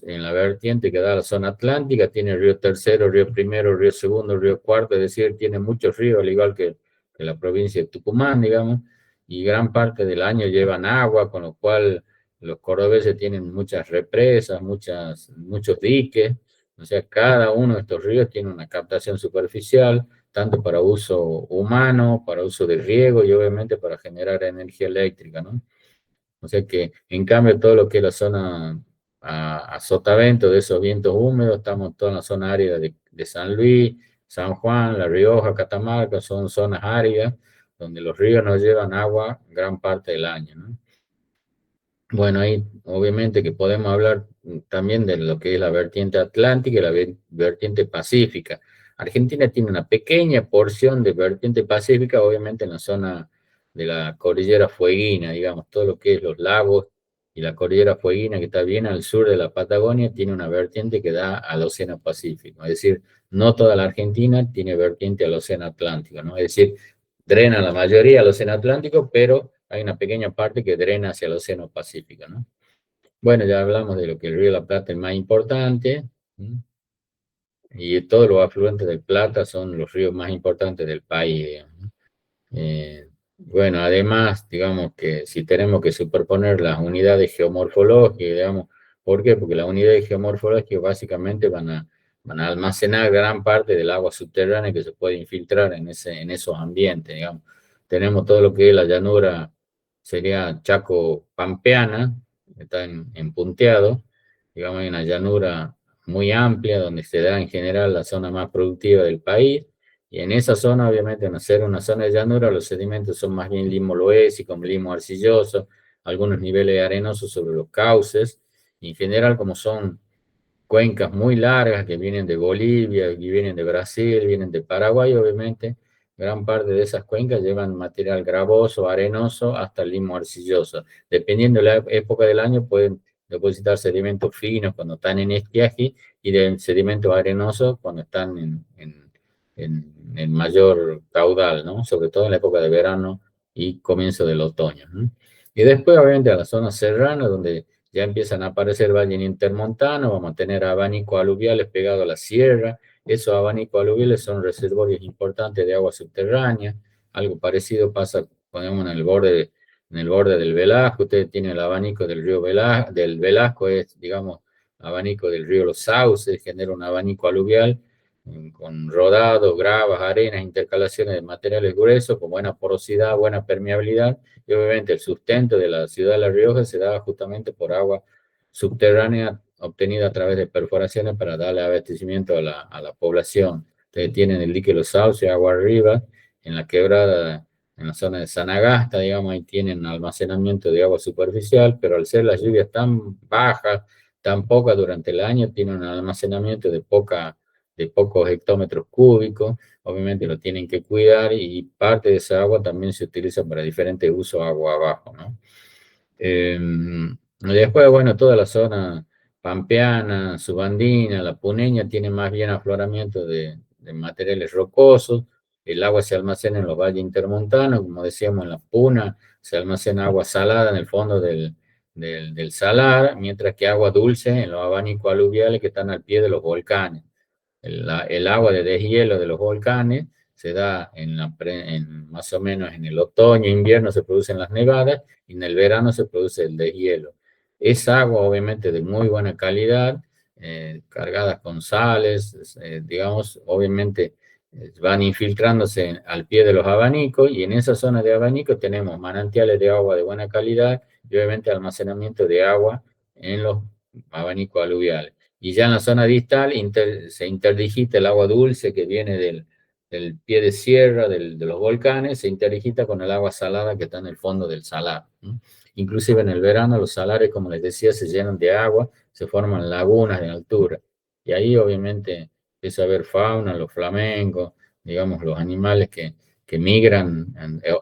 en la vertiente que da a la zona atlántica, tiene río Tercero, río Primero, río Segundo, río Cuarto, es decir, tiene muchos ríos, al igual que la provincia de Tucumán, digamos, y gran parte del año llevan agua, con lo cual los cordobeses tienen muchas represas, muchos diques, o sea, cada uno de estos ríos tiene una captación superficial, tanto para uso humano, para uso de riego y obviamente para generar energía eléctrica, ¿no? O sea que, en cambio, todo lo que es la zona a sotavento de esos vientos húmedos, estamos toda en la zona árida de San Luis, San Juan, La Rioja, Catamarca, son zonas áridas donde los ríos no llevan agua gran parte del año, ¿no? Bueno, ahí obviamente que podemos hablar también de lo que es la vertiente atlántica y la vertiente pacífica. Argentina tiene una pequeña porción de vertiente pacífica, obviamente en la zona de la cordillera Fueguina, digamos, todo lo que es los lagos y la cordillera Fueguina, que está bien al sur de la Patagonia, tiene una vertiente que da al Océano Pacífico. Es decir, no toda la Argentina tiene vertiente al Océano Atlántico, ¿no? Es decir, drena la mayoría al Océano Atlántico, pero hay una pequeña parte que drena hacia el Océano Pacífico, ¿no? Bueno, ya hablamos de lo que el río de la Plata es el más importante, ¿sí? Y todos los afluentes del Plata son los ríos más importantes del país, digamos, ¿no? Bueno, además, digamos que si tenemos que superponer las unidades geomorfológicas, digamos, ¿por qué? Porque las unidades geomorfológicas básicamente van a almacenar gran parte del agua subterránea que se puede infiltrar en esos ambientes, digamos. Tenemos todo lo que es la llanura, sería Chaco Pampeana, que está en punteado, digamos, hay una llanura muy amplia donde se da en general la zona más productiva del país, y en esa zona, obviamente, al ser una zona de llanura, los sedimentos son más bien limoloésico, limo arcilloso, algunos niveles arenosos sobre los cauces. Y en general, como son cuencas muy largas que vienen de Bolivia, y vienen de Brasil, vienen de Paraguay, obviamente, gran parte de esas cuencas llevan material gravoso, arenoso, hasta limo arcilloso. Dependiendo de la época del año, pueden depositar sedimentos finos cuando están en estiaje y de sedimentos arenosos cuando están en mayor caudal, ¿no? Sobre todo en la época de verano y comienzo del otoño, ¿no? Y después, obviamente, a la zona serrana, donde ya empiezan a aparecer valles intermontanos, vamos a tener abanicos aluviales pegados a la sierra. Esos abanicos aluviales son reservorios importantes de agua subterránea. Algo parecido pasa, ponemos en el borde del Velasco. Ustedes tienen el abanico del río Velasco, del Velasco es, digamos, abanico del río Los Sauces, genera un abanico aluvial con rodado, gravas, arenas, intercalaciones de materiales gruesos, con buena porosidad, buena permeabilidad, y obviamente el sustento de la ciudad de La Rioja se da justamente por agua subterránea obtenida a través de perforaciones para darle abastecimiento a la población. Ustedes tienen el dique Los Sauces, agua arriba, en la quebrada, en la zona de Sanagasta, digamos, ahí tienen almacenamiento de agua superficial, pero al ser las lluvias tan bajas, tan pocas durante el año, tienen un almacenamiento de pocos hectómetros cúbicos, obviamente lo tienen que cuidar y parte de esa agua también se utiliza para diferentes usos agua abajo, ¿no? Después, bueno, toda la zona pampeana, subandina, la puneña tiene más bien afloramiento de materiales rocosos, el agua se almacena en los valles intermontanos, como decíamos en la puna, se almacena agua salada en el fondo del salar, mientras que agua dulce en los abanicos aluviales que están al pie de los volcanes. El agua de deshielo de los volcanes se da más o menos en el otoño, invierno se producen las nevadas y en el verano se produce el deshielo. Es agua obviamente de muy buena calidad, cargadas con sales, digamos, obviamente van infiltrándose al pie de los abanicos y en esa zona de abanicos tenemos manantiales de agua de buena calidad y obviamente almacenamiento de agua en los abanicos aluviales. Y ya en la zona distal se interdigita el agua dulce que viene del pie de sierra de los volcanes, se interdigita con el agua salada que está en el fondo del salar, ¿no? Inclusive en el verano los salares, como les decía, se llenan de agua, se forman lagunas de altura. Y ahí obviamente empieza a haber fauna, los flamencos, digamos, los animales que migran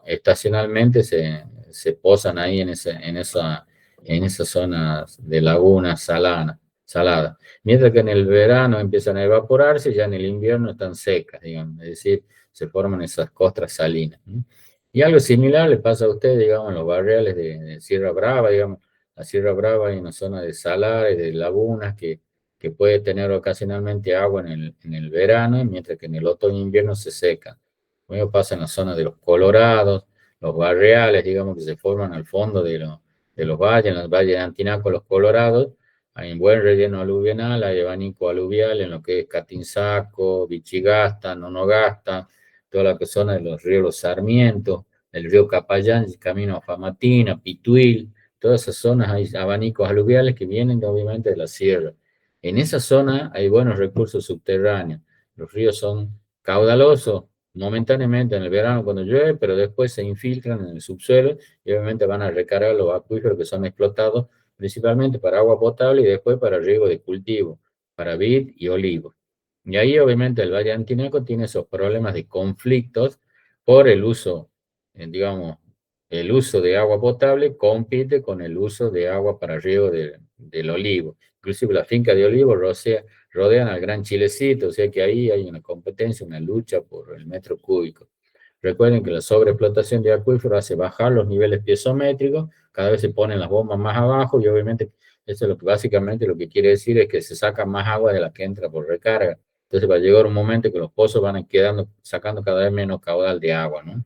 estacionalmente, se posan ahí en esas zonas de lagunas saladas. Mientras que en el verano empiezan a evaporarse, ya en el invierno están secas, digamos, es decir, se forman esas costras salinas, ¿no? Y algo similar le pasa a ustedes, digamos, en los barriales de Sierra Brava, digamos, la Sierra Brava hay una zona de salares, de lagunas que puede tener ocasionalmente agua en el verano, mientras que en el otoño e invierno se seca. Lo mismo pasa en la zona de los Colorados, los barriales, digamos, que se forman al fondo de los valles, en los valles de Antinaco, los Colorados. Hay un buen relleno aluvional, hay abanico aluvial en lo que es Catinzaco, Vichigasta, Nonogasta, toda la zona de los ríos Los Sarmientos, el río Capayán, el camino a Famatina, Pituil, todas esas zonas hay abanicos aluviales que vienen obviamente de la sierra. En esa zona hay buenos recursos subterráneos. Los ríos son caudalosos momentáneamente en el verano cuando llueve, pero después se infiltran en el subsuelo y obviamente van a recargar los acuíferos que son explotados principalmente para agua potable y después para riego de cultivo, para vid y olivo. Y ahí obviamente el Valle Antinaco tiene esos problemas de conflictos por el uso, digamos, el uso de agua potable compite con el uso de agua para riego del olivo. Inclusive la finca de olivo rodean al Gran Chilecito, o sea que ahí hay una competencia, una lucha por el metro cúbico. Recuerden que la sobreexplotación de acuíferos hace bajar los niveles piezométricos, cada vez se ponen las bombas más abajo y obviamente eso es lo que básicamente lo que quiere decir es que se saca más agua de la que entra por recarga. Entonces va a llegar un momento que los pozos van quedando, sacando cada vez menos caudal de agua, ¿no?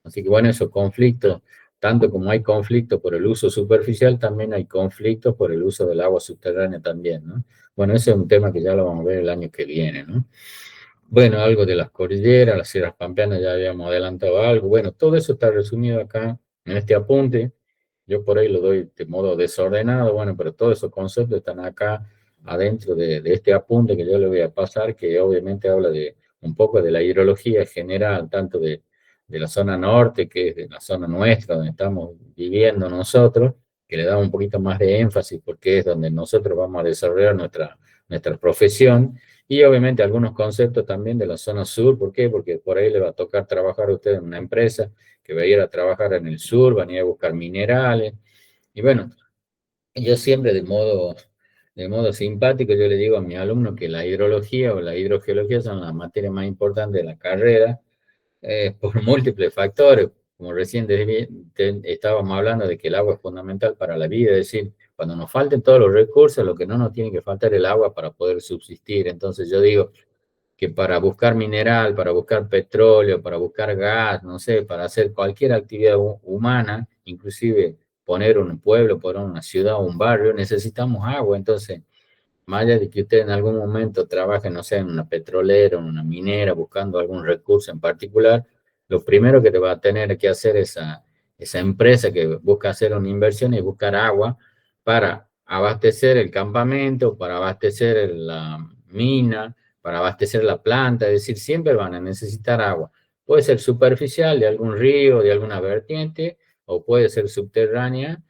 Así que bueno, esos conflictos, tanto como hay conflictos por el uso superficial, también hay conflictos por el uso del agua subterránea también, ¿no? Bueno, ese es un tema que ya lo vamos a ver el año que viene, ¿no? Bueno, algo de las cordilleras, las sierras pampeanas, ya habíamos adelantado algo. Bueno, todo eso está resumido acá en este apunte. Yo por ahí lo doy de modo desordenado, bueno, pero todos esos conceptos están acá adentro de este apunte que yo le voy a pasar, que obviamente habla de un poco de la hidrología general, tanto de la zona norte, que es de la zona nuestra, donde estamos viviendo nosotros, que le da un poquito más de énfasis porque es donde nosotros vamos a desarrollar nuestra profesión y obviamente algunos conceptos también de la zona sur. ¿Por qué? Porque por ahí le va a tocar trabajar a usted en una empresa que va a ir a trabajar en el sur, van a ir a buscar minerales. Y bueno, yo siempre de modo simpático, yo le digo a mi alumno que la hidrología o la hidrogeología son las materias más importantes de la carrera, por múltiples factores. Como recién estábamos hablando de que el agua es fundamental para la vida, es decir, cuando nos falten todos los recursos, lo que no nos tiene que faltar es el agua para poder subsistir. Entonces yo digo que para buscar mineral, para buscar petróleo, para buscar gas, no sé, para hacer cualquier actividad humana, inclusive poner un pueblo, poner una ciudad o un barrio, necesitamos agua. Entonces, más allá de que usted en algún momento trabaje, no sé, en una petrolera, en una minera, buscando algún recurso en particular, lo primero que te va a tener que hacer esa empresa que busca hacer una inversión es buscar agua para abastecer el campamento, para abastecer la mina, para abastecer la planta, es decir, siempre van a necesitar agua. Puede ser superficial de algún río, de alguna vertiente, o puede ser subterránea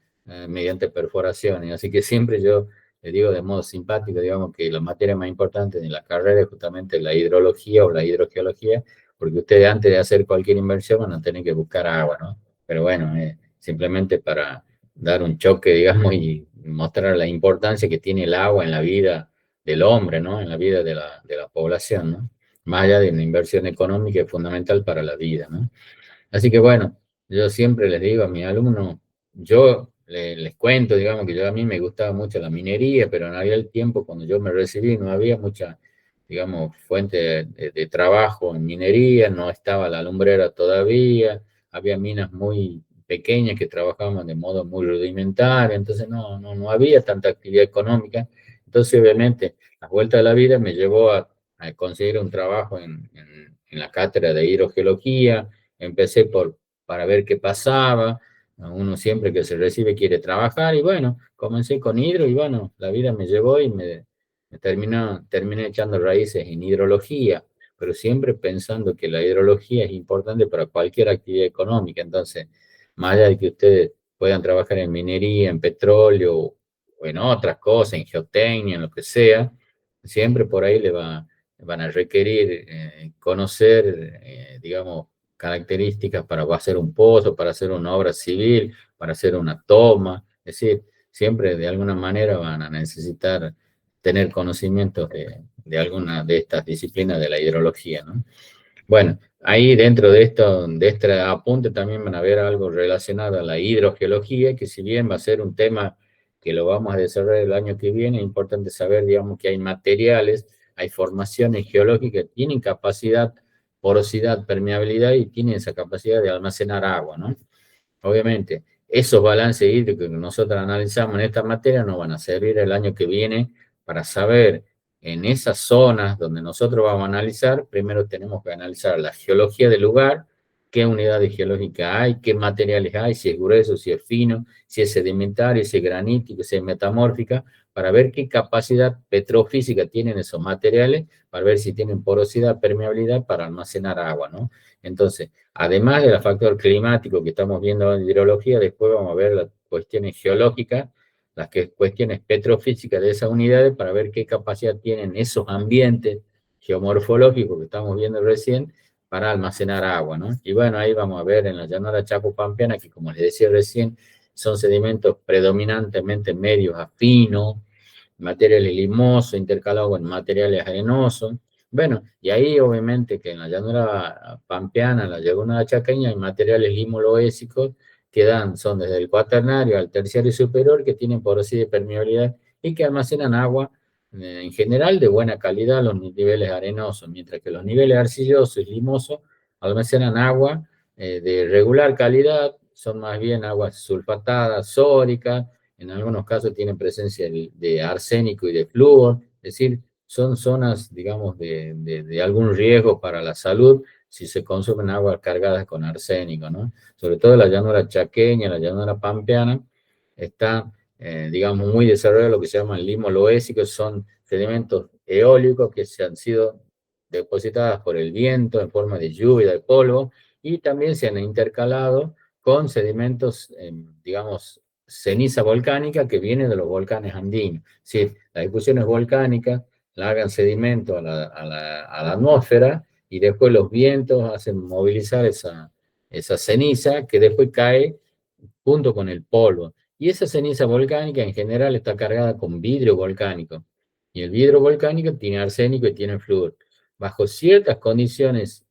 mediante perforaciones. Así que siempre yo le digo de modo simpático, digamos que la materia más importante de la carrera es justamente la hidrología o la hidrogeología, porque ustedes antes de hacer cualquier inversión van a tener que buscar agua, ¿no? Pero bueno, simplemente para dar un choque, digamos, y mostrar la importancia que tiene el agua en la vida del hombre, ¿no? En la vida de la población, ¿no? Más allá de una inversión económica es fundamental para la vida, ¿no? Así que bueno, yo siempre les digo a mis alumnos, yo les cuento, digamos que yo a mí me gustaba mucho la minería, pero en aquel tiempo cuando yo me recibí no había mucha, digamos, fuente de trabajo en minería, no estaba la lumbrera todavía, había minas muy pequeñas que trabajaban de modo muy rudimentario, entonces no había tanta actividad económica. Entonces obviamente la vuelta de la vida me llevó a conseguir un trabajo en la cátedra de hidrogeología. Empecé para ver qué pasaba. Uno siempre que se recibe quiere trabajar y bueno, comencé con hidro y bueno, la vida me llevó y terminé echando raíces en hidrología, pero siempre pensando que la hidrología es importante para cualquier actividad económica. Entonces, más allá de que ustedes puedan trabajar en minería, en petróleo o en otras cosas, en geotecnia, en lo que sea, siempre por ahí van a requerir conocer, digamos, características para hacer un pozo, para hacer una obra civil, para hacer una toma. Es decir, siempre de alguna manera van a necesitar tener conocimientos de alguna de estas disciplinas de la hidrología, ¿no? Bueno, ahí dentro de este apunte también van a ver algo relacionado a la hidrogeología, que si bien va a ser un tema que lo vamos a desarrollar el año que viene, es importante saber, digamos, que hay materiales, hay formaciones geológicas que tienen capacidad, porosidad, permeabilidad y tienen esa capacidad de almacenar agua, ¿no? Obviamente, esos balances hídricos que nosotros analizamos en esta materia nos van a servir el año que viene para saber en esas zonas donde nosotros vamos a analizar, primero tenemos que analizar la geología del lugar, qué unidades geológicas hay, qué materiales hay, si es grueso, si es fino, si es sedimentario, si es granítico, si es metamórfica, para ver qué capacidad petrofísica tienen esos materiales, para ver si tienen porosidad, permeabilidad para almacenar agua, ¿no? Entonces, además del factor climático que estamos viendo en hidrología, después vamos a ver las cuestiones geológicas, cuestiones petrofísicas de esas unidades para ver qué capacidad tienen esos ambientes geomorfológicos que estamos viendo recién para almacenar agua, ¿no? Y bueno, ahí vamos a ver en la llanura chaco-pampeana, que como les decía recién, son sedimentos predominantemente medios a finos, materiales limosos intercalados con materiales arenosos. Bueno, y ahí obviamente que en la llanura pampeana, en la laguna chaqueña, hay materiales limoloésicos que son desde el cuaternario al terciario superior, que tienen porosidad y permeabilidad y que almacenan agua en general de buena calidad a los niveles arenosos, mientras que los niveles arcillosos y limosos almacenan agua de regular calidad, son más bien aguas sulfatadas, sódicas, en algunos casos tienen presencia de arsénico y de flúor, es decir, son zonas, digamos, de algún riesgo para la salud si se consumen aguas cargadas con arsénico, ¿no? Sobre todo la llanura chaqueña, la llanura pampeana, está, digamos, muy desarrollado lo que se llaman limoloésicos, son sedimentos eólicos que se han sido depositadas por el viento en forma de lluvia, de polvo, y también se han intercalado con sedimentos, digamos, ceniza volcánica que viene de los volcanes andinos. Si las erupciones volcánicas largan sedimento a la atmósfera y después los vientos hacen movilizar esa ceniza que después cae junto con el polvo. Y esa ceniza volcánica en general está cargada con vidrio volcánico. Y el vidrio volcánico tiene arsénico y tiene flúor. Bajo ciertas condiciones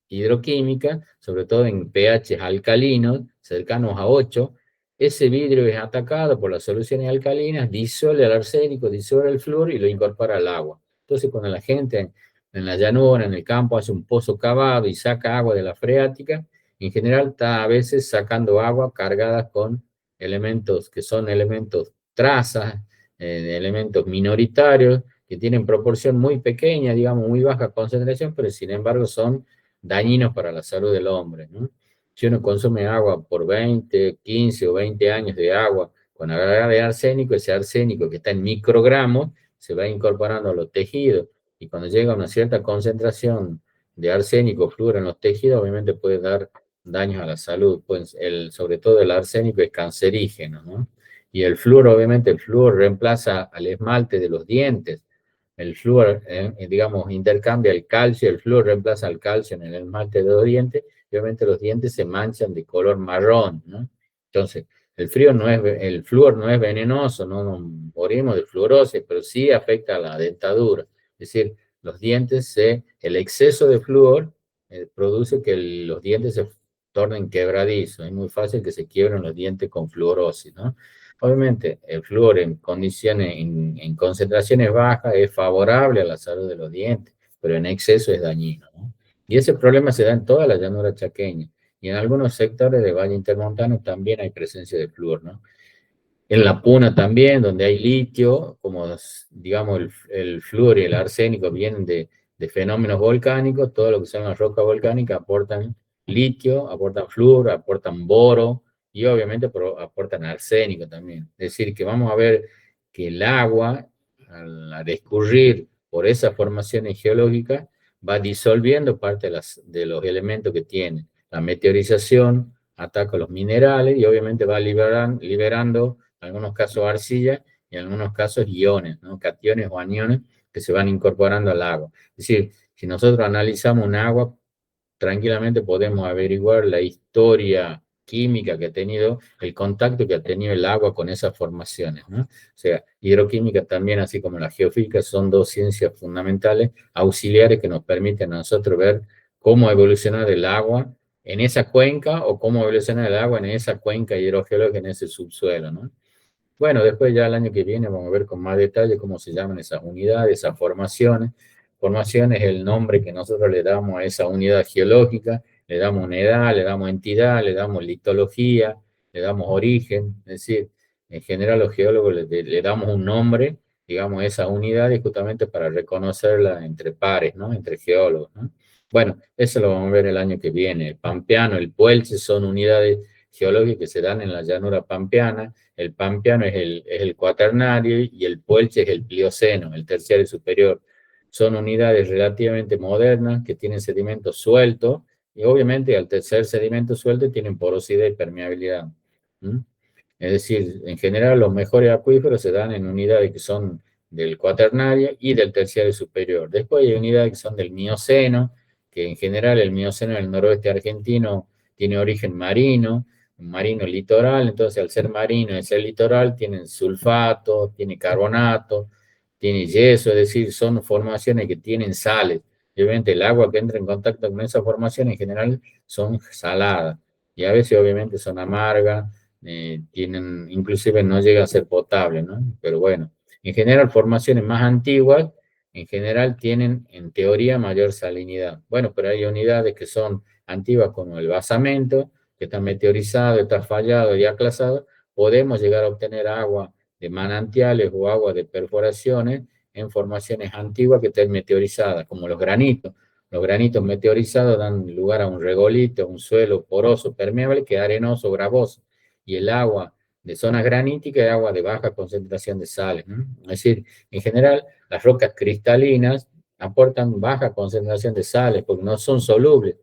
hidroquímicas, sobre todo en pH alcalinos, cercanos a 8, ese vidrio es atacado por las soluciones alcalinas, disuelve el arsénico, disuelve el flúor y lo incorpora al agua. Entonces, cuando la gente en la llanura, en el campo, hace un pozo cavado y saca agua de la freática, en general está a veces sacando agua cargadas con elementos que son elementos trazas, elementos minoritarios, que tienen proporción muy pequeña, digamos, muy baja concentración, pero sin embargo son dañinos para la salud del hombre, ¿no? Si uno consume agua por 20, 15 o 20 años de agua con agregado de arsénico, ese arsénico que está en microgramos se va incorporando a los tejidos y cuando llega a una cierta concentración de arsénico, flúor en los tejidos, obviamente puede dar daños a la salud, pues sobre todo el arsénico es cancerígeno, ¿no? Y el flúor, obviamente, el flúor reemplaza al esmalte de los dientes. El flúor, digamos, intercambia el calcio, el flúor reemplaza al calcio en el esmalte de los dientes, y obviamente los dientes se manchan de color marrón, ¿no? Entonces, el flúor no es venenoso, no nos morimos de fluorosis, pero sí afecta a la dentadura. Es decir, el exceso de flúor produce que los dientes se tornen quebradizos. Es muy fácil que se quiebren los dientes con fluorosis, ¿no? Obviamente, el flúor en condiciones, en concentraciones bajas es favorable a la salud de los dientes, pero en exceso es dañino, ¿no? Y ese problema se da en toda la llanura chaqueña. Y en algunos sectores de Valle Intermontano también hay presencia de flúor, ¿no? En la Puna también, donde hay litio, como digamos el flúor y el arsénico vienen de fenómenos volcánicos, todo lo que son las rocas volcánicas aportan litio, aportan flúor, aportan boro y obviamente aportan arsénico también. Es decir, que vamos a ver que el agua, al escurrir por esas formaciones geológicas, va disolviendo parte de los elementos que tiene. La meteorización ataca los minerales y obviamente va liberando en algunos casos arcilla y en algunos casos iones, ¿no? Cationes o aniones que se van incorporando al agua. Es decir, si nosotros analizamos un agua, tranquilamente podemos averiguar la historia química que ha tenido, el contacto que ha tenido el agua con esas formaciones, ¿no? O sea, hidroquímica también, así como la geofísica, son dos ciencias fundamentales, auxiliares que nos permiten a nosotros ver cómo evolucionar el agua en esa cuenca o cómo evoluciona el agua en esa cuenca hidrogeológica, en ese subsuelo, ¿no? Bueno, después ya el año que viene vamos a ver con más detalle cómo se llaman esas unidades, esas formaciones. Formación es el nombre que nosotros le damos a esa unidad geológica, le damos una edad, le damos entidad, le damos litología, le damos origen. Es decir, en general los geólogos le damos un nombre, digamos, a esa unidad y justamente para reconocerla entre pares, ¿no? Entre geólogos, ¿no? Bueno, eso lo vamos a ver el año que viene. El Pampeano, el Puelche son unidades geológicas que se dan en la llanura pampeana. El Pampeano es el cuaternario y el Puelche es el Plioceno, el terciario superior. Son unidades relativamente modernas que tienen sedimentos sueltos y obviamente al tercer sedimento suelto tienen porosidad y permeabilidad. ¿Mm? Es decir, en general los mejores acuíferos se dan en unidades que son del cuaternario y del terciario superior. Después hay unidades que son del Mioceno, que en general el Mioceno del noroeste argentino tiene origen marino, un marino litoral, entonces al ser marino y ser litoral tienen sulfato, tiene carbonato, tiene yeso, es decir, son formaciones que tienen sales. Y obviamente el agua que entra en contacto con esa formación en general son saladas y a veces obviamente son amargas, tienen, inclusive no llega a ser potable, ¿no? Pero bueno, en general formaciones más antiguas, en general tienen en teoría mayor salinidad. Bueno, pero hay unidades que son antiguas como el basamento, que está meteorizado, está fallado y aclasado, podemos llegar a obtener agua de manantiales o agua de perforaciones en formaciones antiguas que estén meteorizadas, como los granitos. Los granitos meteorizados dan lugar a un regolito, un suelo poroso, permeable, que es arenoso, gravoso. Y el agua de zonas graníticas es agua de baja concentración de sales, ¿no? Es decir, en general, las rocas cristalinas aportan baja concentración de sales porque no son solubles.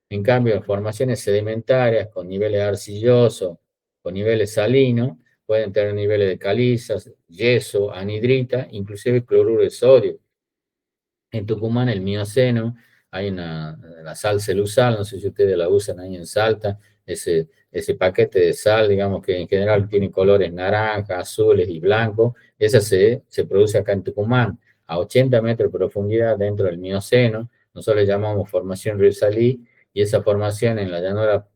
En cambio, formaciones sedimentarias con niveles arcillosos, con niveles salinos, pueden tener niveles de calizas, yeso, anhidrita, inclusive cloruro de sodio. En Tucumán, el Mioceno, hay la sal celusal, no sé si ustedes la usan ahí en Salta, ese paquete de sal, digamos que en general tiene colores naranja, azules y blancos, esa se produce acá en Tucumán, a 80 metros de profundidad dentro del Mioceno, nosotros le llamamos formación Risalí, y esa formación en la llanura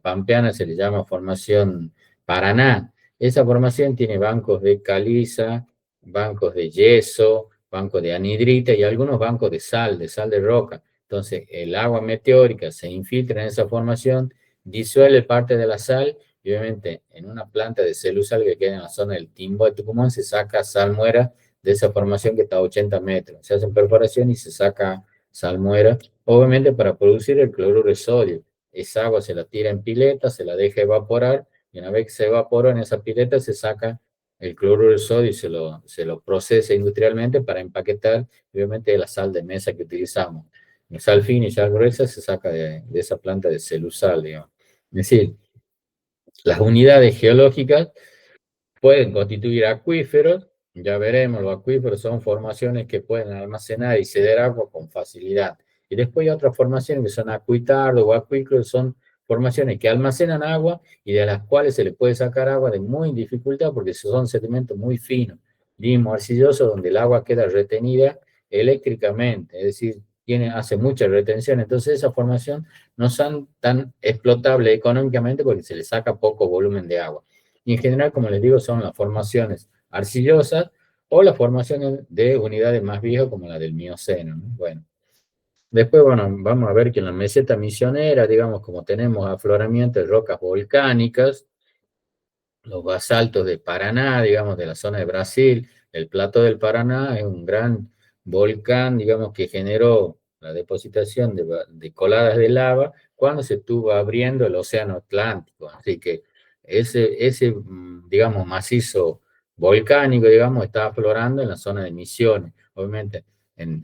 pampeana se le llama formación Paraná. Esa formación tiene bancos de caliza, bancos de yeso, bancos de anhidrita y algunos bancos de sal de roca. Entonces, el agua meteórica se infiltra en esa formación, disuelve parte de la sal y obviamente en una planta de celusal que queda en la zona del Timbo de Tucumán se saca salmuera de esa formación que está a 80 metros. Se hacen perforación y se saca salmuera, obviamente para producir el cloruro de sodio. Esa agua se la tira en pileta, se la deja evaporar y una vez que se evaporó en esa pileta se saca el cloruro de sodio y se lo procesa industrialmente para empaquetar, obviamente, la sal de mesa que utilizamos. La sal fina y sal gruesa se saca de esa planta de celusal, digamos. Es decir, las unidades geológicas pueden constituir acuíferos, ya veremos, los acuíferos son formaciones que pueden almacenar y ceder agua con facilidad. Y después hay otras formaciones que son acuitardos o acuíferos, son formaciones que almacenan agua y de las cuales se le puede sacar agua de muy dificultad porque son sedimentos muy finos, limo, arcilloso, donde el agua queda retenida eléctricamente, es decir, hace mucha retención. Entonces esa formación no son tan explotables económicamente porque se le saca poco volumen de agua. Y en general, como les digo, son las formaciones arcillosas o las formaciones de unidades más viejas como la del Mioceno, ¿no? Bueno, después, bueno, vamos a ver que en la meseta misionera, digamos, como tenemos afloramiento de rocas volcánicas, los basaltos de Paraná, digamos, de la zona de Brasil, el Plato del Paraná es un gran volcán, digamos, que generó la depositación de coladas de lava cuando se estuvo abriendo el Océano Atlántico. Así que ese digamos, macizo volcánico, digamos, está aflorando en la zona de Misiones. Obviamente,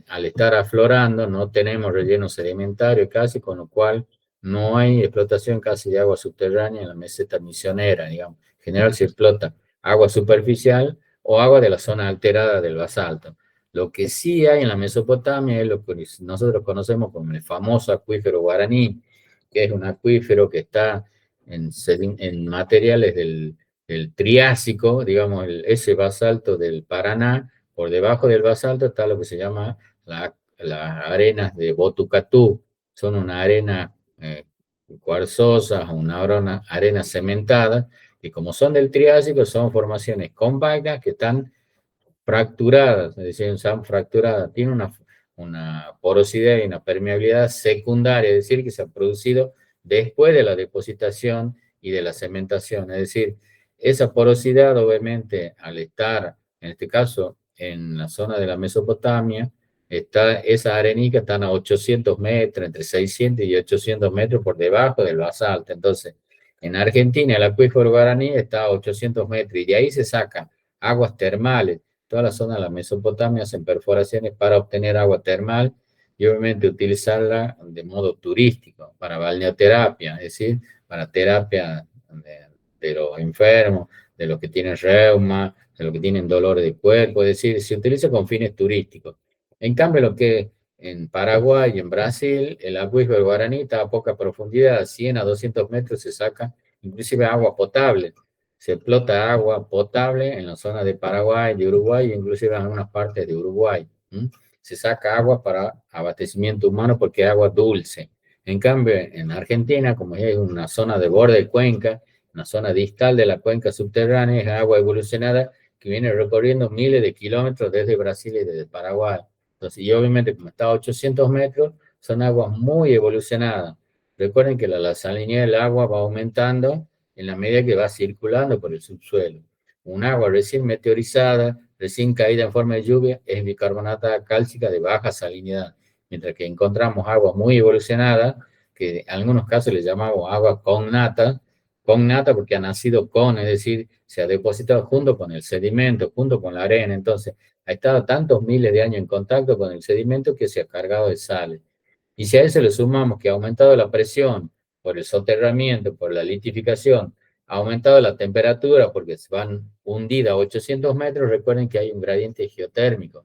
al estar aflorando, no tenemos relleno sedimentario casi, con lo cual no hay explotación casi de agua subterránea en la meseta misionera, digamos. En general se explota agua superficial o agua de la zona alterada del basalto. Lo que sí hay en la Mesopotamia es lo que nosotros conocemos como el famoso acuífero guaraní, que es un acuífero que está en materiales del Triásico, digamos, ese basalto del Paraná. Por debajo del basalto está lo que se llama las arenas de Botucatú. Son una arena cuarzosas, una arena cementada, que como son del Triásico, son formaciones compactas que están fracturadas, es decir, están fracturadas, tiene una porosidad y una permeabilidad secundaria, es decir, que se ha producido después de la depositación y de la cementación, es decir, esa porosidad obviamente al estar, en este caso, en la zona de la Mesopotamia, esa arenisca están a 800 metros, entre 600 y 800 metros por debajo del basalto, entonces, en Argentina el acuífero Guaraní está a 800 metros y de ahí se sacan aguas termales. Toda la zona de la Mesopotamia hacen perforaciones para obtener agua termal y obviamente utilizarla de modo turístico, para balneoterapia, es decir, para terapia de los enfermos, de los que tienen reuma, de los que tienen dolor de cuerpo, es decir, se utiliza con fines turísticos. En cambio, lo que en Paraguay y en Brasil, el acuífero Guaraní está a poca profundidad, 100 a 200 metros se saca inclusive agua potable. Se explota agua potable en la zona de Paraguay, de Uruguay, inclusive en algunas partes de Uruguay. Se saca agua para abastecimiento humano porque es agua dulce. En cambio, en Argentina, como es una zona de borde de cuenca, una zona distal de la cuenca subterránea, es agua evolucionada que viene recorriendo miles de kilómetros desde Brasil y desde Paraguay. Entonces, y obviamente, como está a 800 metros, son aguas muy evolucionadas. Recuerden que la salinidad del agua va aumentando en la medida que va circulando por el subsuelo. Un agua recién meteorizada, recién caída en forma de lluvia, es bicarbonata cálcica de baja salinidad, mientras que encontramos aguas muy evolucionadas, que en algunos casos le llamamos agua con nata porque ha nacido con, es decir, se ha depositado junto con el sedimento, junto con la arena, entonces ha estado tantos miles de años en contacto con el sedimento que se ha cargado de sales. Y si a eso le sumamos que ha aumentado la presión por el soterramiento, por la litificación, ha aumentado la temperatura porque se van hundidas a 800 metros, recuerden que hay un gradiente geotérmico.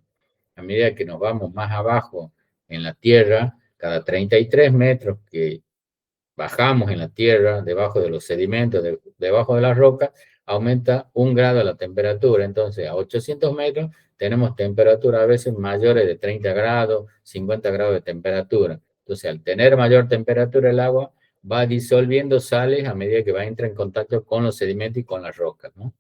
A medida que nos vamos más abajo en la Tierra, cada 33 metros que bajamos en la tierra, debajo de los sedimentos, debajo de las rocas, aumenta 1 grado la temperatura. Entonces, a 800 metros tenemos temperaturas a veces mayores de 30 grados, 50 grados de temperatura. Entonces, al tener mayor temperatura el agua, va disolviendo sales a medida que va a entrar en contacto con los sedimentos y con las rocas, ¿no?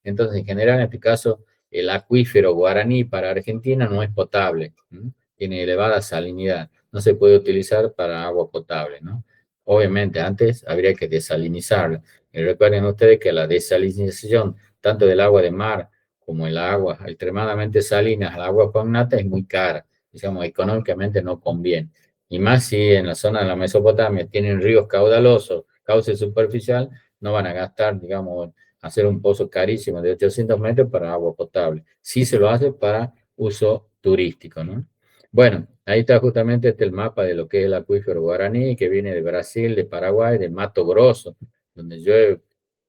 Entonces, en general, en este caso, el acuífero Guaraní para Argentina no es potable, ¿no? Tiene elevada salinidad, no se puede utilizar para agua potable, ¿no? Obviamente, antes habría que desalinizarla. Y recuerden ustedes que la desalinización, tanto del agua de mar como el agua extremadamente salina, el agua con nata, es muy cara, digamos, económicamente no conviene. Y más si en la zona de la Mesopotamia tienen ríos caudalosos, cauce superficial, no van a gastar, digamos, hacer un pozo carísimo de 800 metros para agua potable. Sí se lo hace para uso turístico, ¿no? Bueno, ahí está justamente el mapa de lo que es el acuífero Guaraní, que viene de Brasil, de Paraguay, de Mato Grosso, donde llueve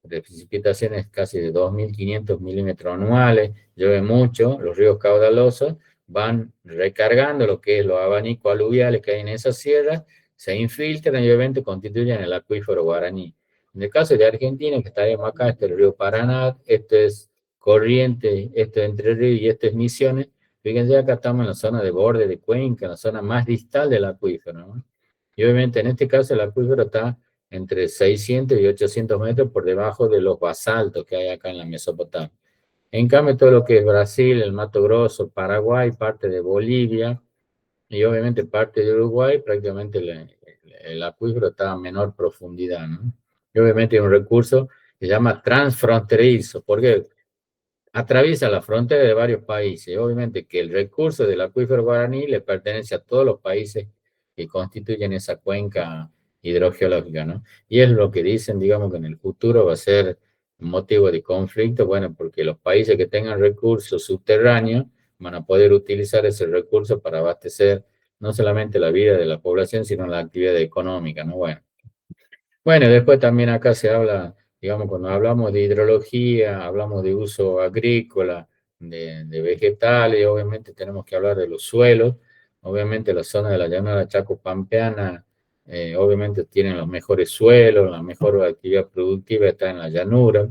de precipitaciones casi de 2.500 milímetros anuales, llueve mucho, los ríos caudalosos van recargando lo que es los abanicos aluviales que hay en esa sierra, se infiltran y obviamente constituyen el acuífero Guaraní. En el caso de Argentina, que estaremos acá, este es el río Paraná, este es Corrientes, este es Entre Ríos y este es Misiones. Fíjense, acá estamos en la zona de borde de cuenca, en la zona más distal del acuífero, ¿no? Y obviamente en este caso el acuífero está entre 600 y 800 metros por debajo de los basaltos que hay acá en la Mesopotamia. En cambio, todo lo que es Brasil, el Mato Grosso, Paraguay, parte de Bolivia y obviamente parte de Uruguay, prácticamente el acuífero está a menor profundidad, ¿no? Y obviamente hay un recurso que se llama transfronterizo, porque atraviesa la frontera de varios países. Obviamente que el recurso del acuífero Guaraní le pertenece a todos los países que constituyen esa cuenca hidrogeológica, ¿no? Y es lo que dicen, digamos, que en el futuro va a ser motivo de conflicto, bueno, porque los países que tengan recursos subterráneos van a poder utilizar ese recurso para abastecer no solamente la vida de la población, sino la actividad económica, ¿no? Bueno, después también acá se habla, digamos, cuando hablamos de hidrología, hablamos de uso agrícola, de vegetales, obviamente tenemos que hablar de los suelos. Obviamente la zona de la llanura chaco-pampeana, obviamente tienen los mejores suelos, la mejor actividad productiva está en la llanura.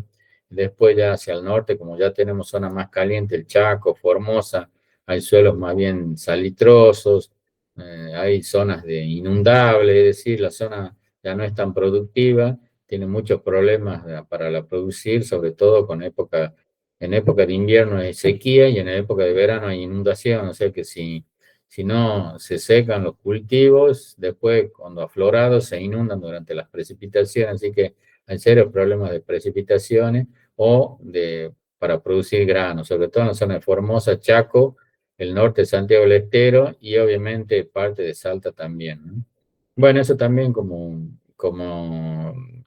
Después ya hacia el norte, como ya tenemos zona más caliente, el Chaco, Formosa, hay suelos más bien salitrosos, hay zonas de inundables, es decir, la zona ya no es tan productiva, tiene muchos problemas para la producir, sobre todo en época de invierno hay sequía y en época de verano hay inundación, o sea que si no se secan los cultivos, después cuando aflorados se inundan durante las precipitaciones, así que hay serios problemas de precipitaciones para producir grano, sobre todo en la zona de Formosa, Chaco, el norte de Santiago del Estero y obviamente parte de Salta también, ¿no? Bueno, eso también como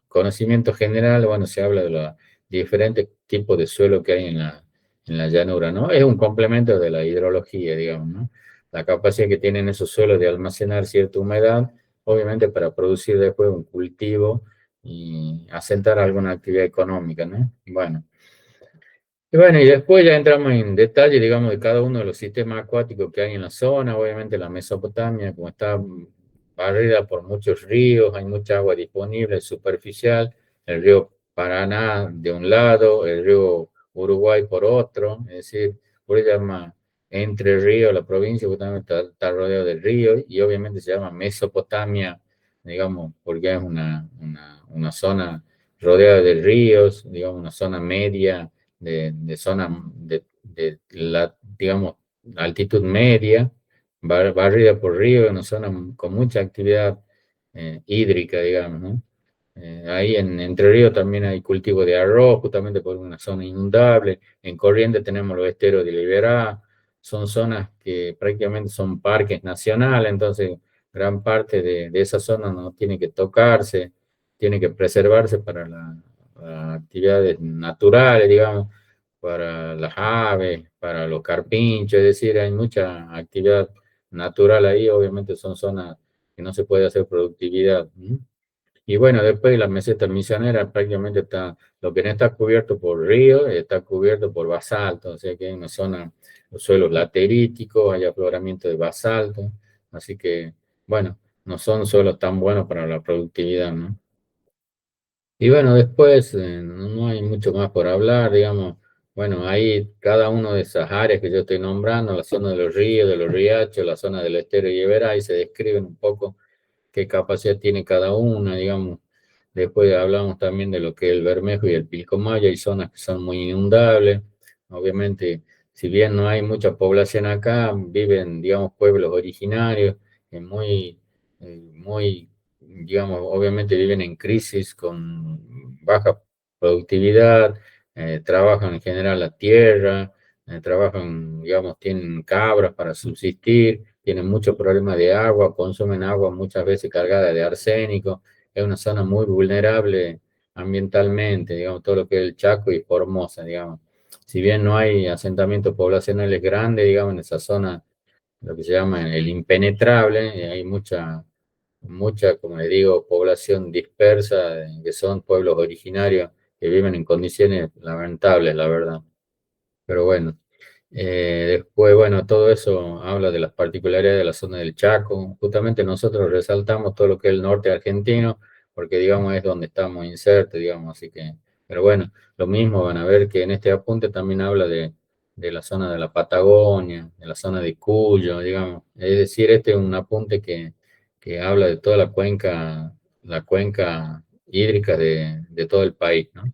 conocimiento general, bueno, se habla de los diferentes tipos de suelo que hay en la llanura, ¿no? Es un complemento de la hidrología, digamos, ¿no? La capacidad que tienen esos suelos de almacenar cierta humedad, obviamente para producir después un cultivo y asentar alguna actividad económica, ¿no? Y después ya entramos en detalle, digamos, de cada uno de los sistemas acuáticos que hay en la zona. Obviamente la Mesopotamia, como está barrida por muchos ríos, hay mucha agua disponible, superficial, el río Paraná de un lado, el río Uruguay por otro, es decir, por eso se llama Entre Ríos, la provincia, porque también está rodeado de ríos, y obviamente se llama Mesopotamia, digamos, porque es una zona rodeada de ríos, digamos, una zona media de zona de la, digamos, altitud media, barrida por río, una zona con mucha actividad hídrica, digamos, ¿no? Ahí en Entre Ríos también hay cultivo de arroz, justamente por una zona inundable. En Corrientes tenemos los esteros de Liberá, son zonas que prácticamente son parques nacionales, entonces gran parte de esa zona no tiene que tocarse, tiene que preservarse para las actividades naturales, digamos, para las aves, para los carpinchos, es decir, hay mucha actividad natural ahí, obviamente son zonas que no se puede hacer productividad. ¿No? Y bueno, después de las mesetas misioneras prácticamente está, lo que no está cubierto por ríos, está cubierto por basalto, o sea que hay una zona, los suelos lateríticos, hay afloramiento de basalto, así que, bueno, no son suelos tan buenos para la productividad, ¿no? Y bueno, después no hay mucho más por hablar, digamos, bueno, ahí cada una de esas áreas que yo estoy nombrando, la zona de los ríos, de los riachos, la zona del estero y Iberá, ahí se describen un poco qué capacidad tiene cada una, digamos. Después hablamos también de lo que es el Bermejo y el Pilcomayo, hay zonas que son muy inundables. Obviamente, si bien no hay mucha población acá, viven, digamos, pueblos originarios, muy, digamos, obviamente viven en crisis con baja productividad, trabajan en general la tierra, trabajan, digamos, tienen cabras para subsistir, tienen muchos problemas de agua, consumen agua muchas veces cargada de arsénico, es una zona muy vulnerable ambientalmente, digamos, todo lo que es el Chaco y Formosa, digamos. Si bien no hay asentamientos poblacionales grandes, digamos, en esa zona, lo que se llama el impenetrable, hay mucha, como le digo, población dispersa, que son pueblos originarios que viven en condiciones lamentables, la verdad. Pero bueno. Después, bueno, todo eso habla de las particularidades de la zona del Chaco. Justamente nosotros resaltamos todo lo que es el norte argentino, porque digamos es donde estamos insertos, digamos, así que, pero bueno, lo mismo van a ver que en este apunte también habla de la zona de la Patagonia, de la zona de Cuyo, digamos. Es decir, este es un apunte que habla de toda la cuenca hídrica de todo el país, ¿no?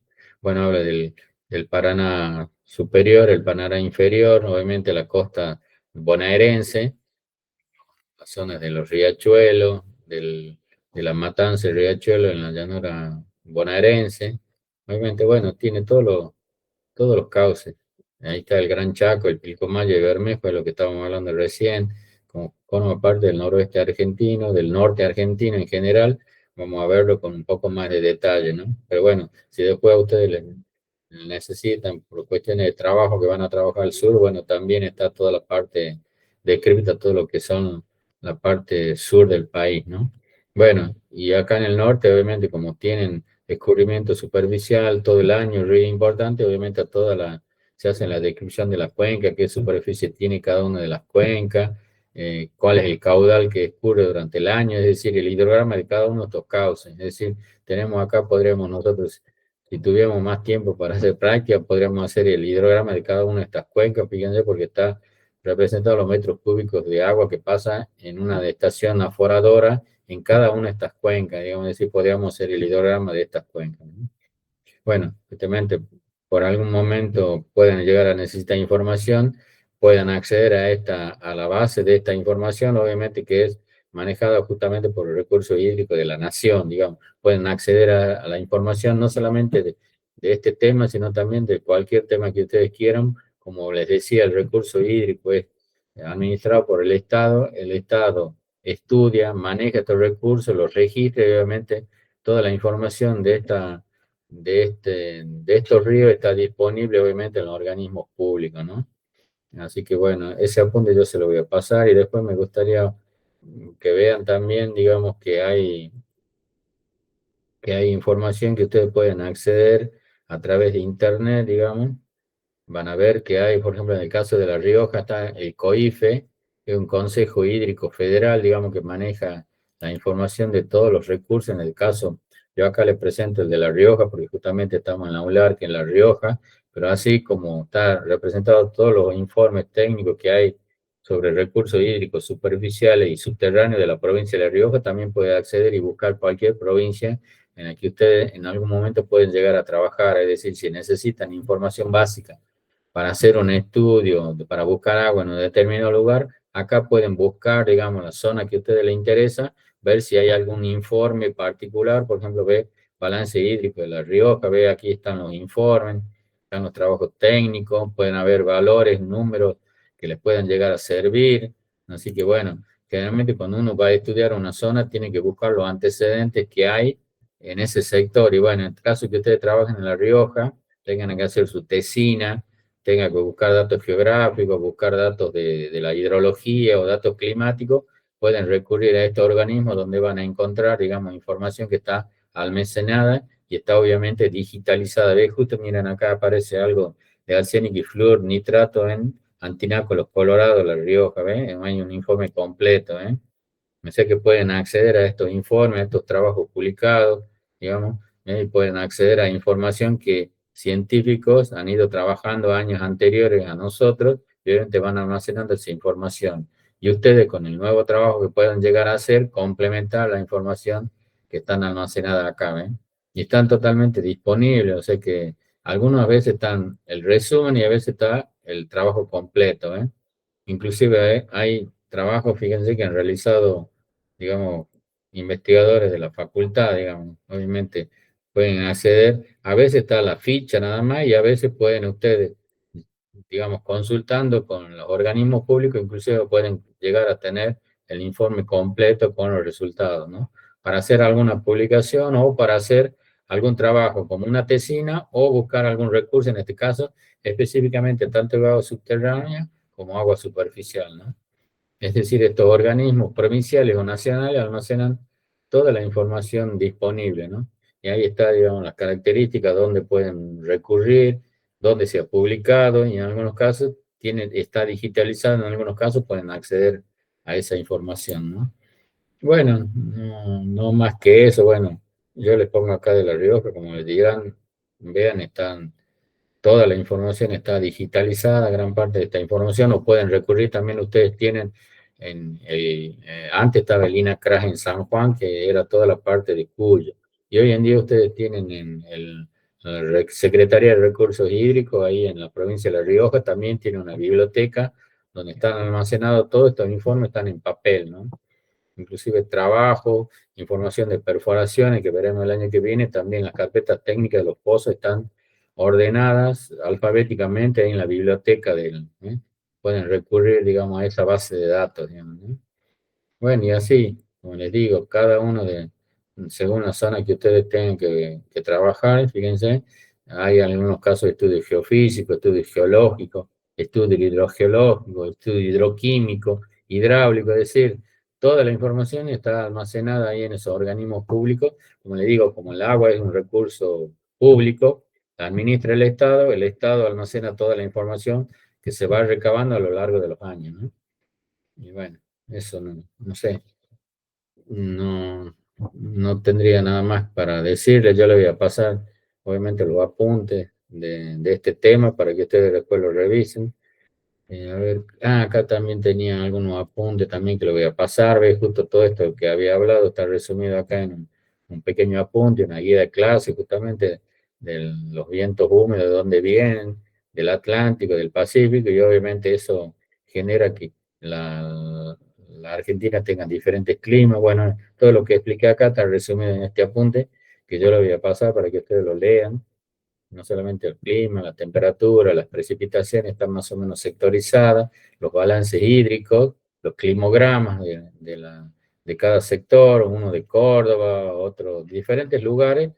Bueno, habla del Paraná superior, el Paraná inferior, obviamente la costa bonaerense, las zonas de los riachuelos, de la Matanza y Riachuelo en la llanura bonaerense. Obviamente, bueno, tiene todos los cauces. Ahí está el Gran Chaco, el Pilcomayo y Bermejo, es lo que estábamos hablando recién, como forma parte del noroeste argentino, del norte argentino en general. Vamos a verlo con un poco más de detalle, ¿no? Pero bueno, si después a ustedes les necesitan por cuestiones de trabajo que van a trabajar al sur, bueno, también está toda la parte descrita, todo lo que son la parte sur del país, ¿no? Bueno, y acá en el norte, obviamente, como tienen descubrimiento superficial todo el año, muy importante, obviamente se hace la descripción de la cuenca, qué superficie tiene cada una de las cuencas, cuál es el caudal que escurre durante el año, es decir, el hidrograma de cada uno de estos cauces, es decir, tenemos acá, podríamos nosotros, si tuviéramos más tiempo para hacer práctica, podríamos hacer el hidrograma de cada una de estas cuencas, fíjense, porque está representado los metros cúbicos de agua que pasa en una estación aforadora en cada una de estas cuencas, digamos, decir, podríamos hacer el hidrograma de estas cuencas, ¿no? Bueno, justamente por algún momento pueden llegar a necesitar información, puedan acceder a la base de esta información, obviamente que es manejada justamente por el recurso hídrico de la nación, digamos, pueden acceder a la información no solamente de este tema, sino también de cualquier tema que ustedes quieran. Como les decía, el recurso hídrico es administrado por el Estado estudia, maneja estos recursos, los registra y obviamente toda la información de estos ríos está disponible obviamente en los organismos públicos, ¿no? Así que bueno, ese apunte yo se lo voy a pasar y después me gustaría que vean también, digamos, que hay información que ustedes pueden acceder a través de internet, digamos, van a ver que hay, por ejemplo, en el caso de La Rioja está el COIFE, que es un Consejo Hídrico Federal, digamos, que maneja la información de todos los recursos. En el caso, yo acá les presento el de La Rioja, porque justamente estamos en la ULAR, que en La Rioja, pero así como está representado todos los informes técnicos que hay sobre recursos hídricos superficiales y subterráneos de la provincia de La Rioja, también puede acceder y buscar cualquier provincia en la que ustedes en algún momento pueden llegar a trabajar, es decir, si necesitan información básica para hacer un estudio, para buscar agua en un determinado lugar, acá pueden buscar, digamos, la zona que a ustedes les interesa, ver si hay algún informe particular, por ejemplo, ve balance hídrico de La Rioja, ve aquí están los informes, están los trabajos técnicos, pueden haber valores, números que les puedan llegar a servir. Así que bueno, generalmente cuando uno va a estudiar una zona, tiene que buscar los antecedentes que hay en ese sector. Y bueno, en el caso que ustedes trabajen en La Rioja, tengan que hacer su tesina, tenga que buscar datos geográficos, buscar datos de la hidrología o datos climáticos, pueden recurrir a estos organismos donde van a encontrar, digamos, información que está almacenada y está obviamente digitalizada. ¿Ves? Justo miren acá aparece algo de arsénico y flúor, nitrato en Antinápolis, Colorado, La Rioja, ¿ves? Hay un informe completo, ¿eh? O sea que pueden acceder a estos informes, a estos trabajos publicados, digamos, y pueden acceder a información que científicos han ido trabajando años anteriores a nosotros y obviamente van almacenando esa información. Y ustedes con el nuevo trabajo que puedan llegar a hacer, complementar la información que están almacenada acá, ¿ven? Y están totalmente disponibles, o sea que algunas veces están el resumen y a veces está el trabajo completo, ¿eh? Inclusive hay trabajos, fíjense, que han realizado, digamos, investigadores de la facultad, digamos, obviamente pueden acceder, a veces está la ficha nada más y a veces pueden ustedes, digamos, consultando con los organismos públicos, inclusive pueden llegar a tener el informe completo con los resultados, ¿no? Para hacer alguna publicación o para hacer algún trabajo como una tesina o buscar algún recurso, en este caso, específicamente tanto agua subterránea como agua superficial, ¿no? Es decir, estos organismos provinciales o nacionales almacenan toda la información disponible, ¿no? Y ahí está, digamos, las características, dónde pueden recurrir, dónde se ha publicado, y en algunos casos está digitalizado, en algunos casos pueden acceder a esa información, ¿no? Bueno, no más que eso, bueno, yo les pongo acá de La Rioja, como les dirán, vean, toda la información está digitalizada, gran parte de esta información, o pueden recurrir también, ustedes tienen, antes estaba el INACRAS en San Juan, que era toda la parte de Cuyo, y hoy en día ustedes tienen en la Secretaría de Recursos Hídricos, ahí en la provincia de La Rioja, también tiene una biblioteca donde están almacenados todos estos informes, están en papel, ¿no? Inclusive trabajo, información de perforaciones que veremos el año que viene, también las carpetas técnicas de los pozos están ordenadas alfabéticamente ahí en la biblioteca ¿eh? Pueden recurrir, digamos, a esa base de datos, digamos, ¿no? Bueno, y así, como les digo, cada uno según la zona que ustedes tengan que trabajar, fíjense, hay algunos casos de estudio geofísico, estudio geológico, estudio hidrogeológico, estudio hidroquímico, hidráulico, es decir, toda la información está almacenada ahí en esos organismos públicos. Como les digo, como el agua es un recurso público, la administra el Estado almacena toda la información que se va recabando a lo largo de los años, ¿no? Y bueno, eso no sé, no tendría nada más para decirle. Yo le voy a pasar, obviamente, los apuntes de este tema para que ustedes después lo revisen. A ver, acá también tenía algunos apuntes también que lo voy a pasar, ve justo todo esto que había hablado está resumido acá en un pequeño apunte, una guía de clase justamente de los vientos húmedos, de dónde vienen, del Atlántico, del Pacífico, y obviamente eso genera que la Argentina tenga diferentes climas. Bueno, todo lo que expliqué acá está resumido en este apunte, que yo lo voy a pasar para que ustedes lo lean. No solamente el clima, la temperatura, las precipitaciones están más o menos sectorizadas, los balances hídricos, los climogramas de cada sector, uno de Córdoba, otro de diferentes lugares,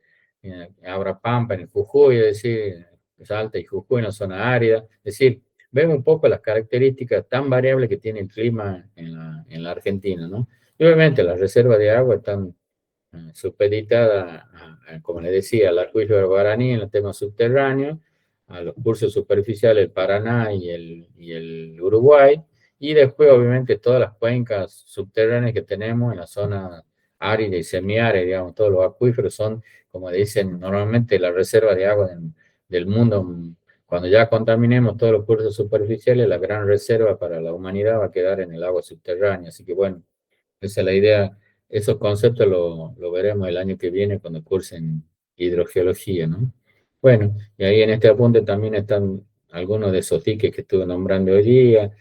habrá Pampa en el Jujuy, es decir, Salta y Jujuy en la zona árida, es decir, vemos un poco las características tan variables que tiene el clima en la Argentina, ¿no? Y obviamente las reservas de agua están supeditada, como le decía, al acuífero guaraní en el tema subterráneo, a los cursos superficiales del Paraná y el Uruguay, y después obviamente todas las cuencas subterráneas que tenemos en la zona árida y semiárida, digamos, todos los acuíferos son, como dicen normalmente, la reserva de agua del mundo. Cuando ya contaminemos todos los cursos superficiales, la gran reserva para la humanidad va a quedar en el agua subterránea. Así que bueno, esa es la idea. Esos conceptos lo veremos el año que viene cuando cursen hidrogeología, ¿no? Bueno, y ahí en este apunte también están algunos de esos diques que estuve nombrando hoy día,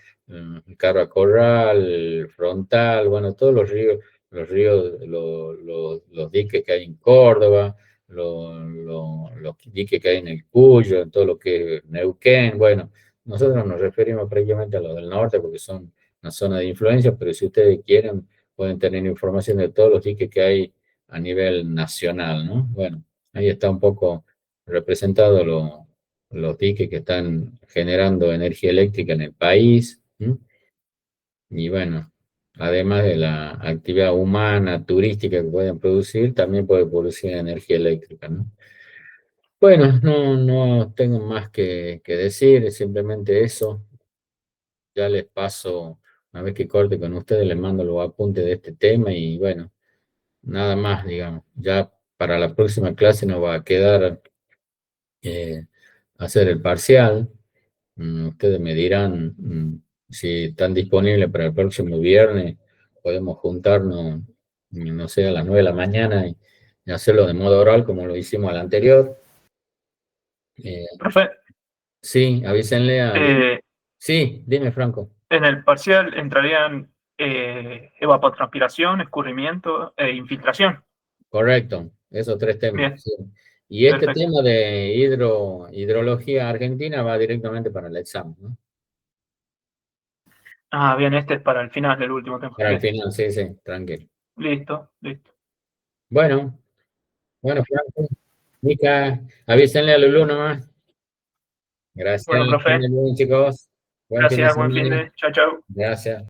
Carva Corral, el Frontal, bueno, todos los ríos, los diques que hay en Córdoba, los diques que hay en el Cuyo, en todo lo que es Neuquén, bueno, nosotros nos referimos prácticamente a los del norte porque son una zona de influencia, pero si ustedes quieren pueden tener información de todos los diques que hay a nivel nacional, ¿no? Bueno, ahí está un poco representado los diques que están generando energía eléctrica en el país, ¿m? Y bueno, además de la actividad humana, turística que pueden producir, también puede producir energía eléctrica, ¿no? Bueno, no tengo más que decir, es simplemente eso. Ya les paso, una vez que corte con ustedes, les mando los apuntes de este tema y bueno, nada más, digamos. Ya para la próxima clase nos va a quedar hacer el parcial. Ustedes me dirán si están disponibles para el próximo viernes. Podemos juntarnos, no sé, a las 9 de la mañana y hacerlo de modo oral como lo hicimos al anterior. Eh, Profe, sí, avísenle al... eh, Sí, dime, Franco. en el parcial entrarían evapotranspiración, escurrimiento e infiltración. Correcto, esos tres temas. Bien, Sí. Y este perfecto. tema de hidrología argentina va directamente para el examen, ¿no? Ah, bien, este es para el final del último tema. Para el Bien, final, sí, sí, tranquilo. listo, listo. Bueno, bueno, Franco, Mica, avísenle a Lulú nomás. Gracias, Bueno, que profe, anden bien, chicos. Buen fin de gracias, buen fin semana. de. Chao, chao. Gracias.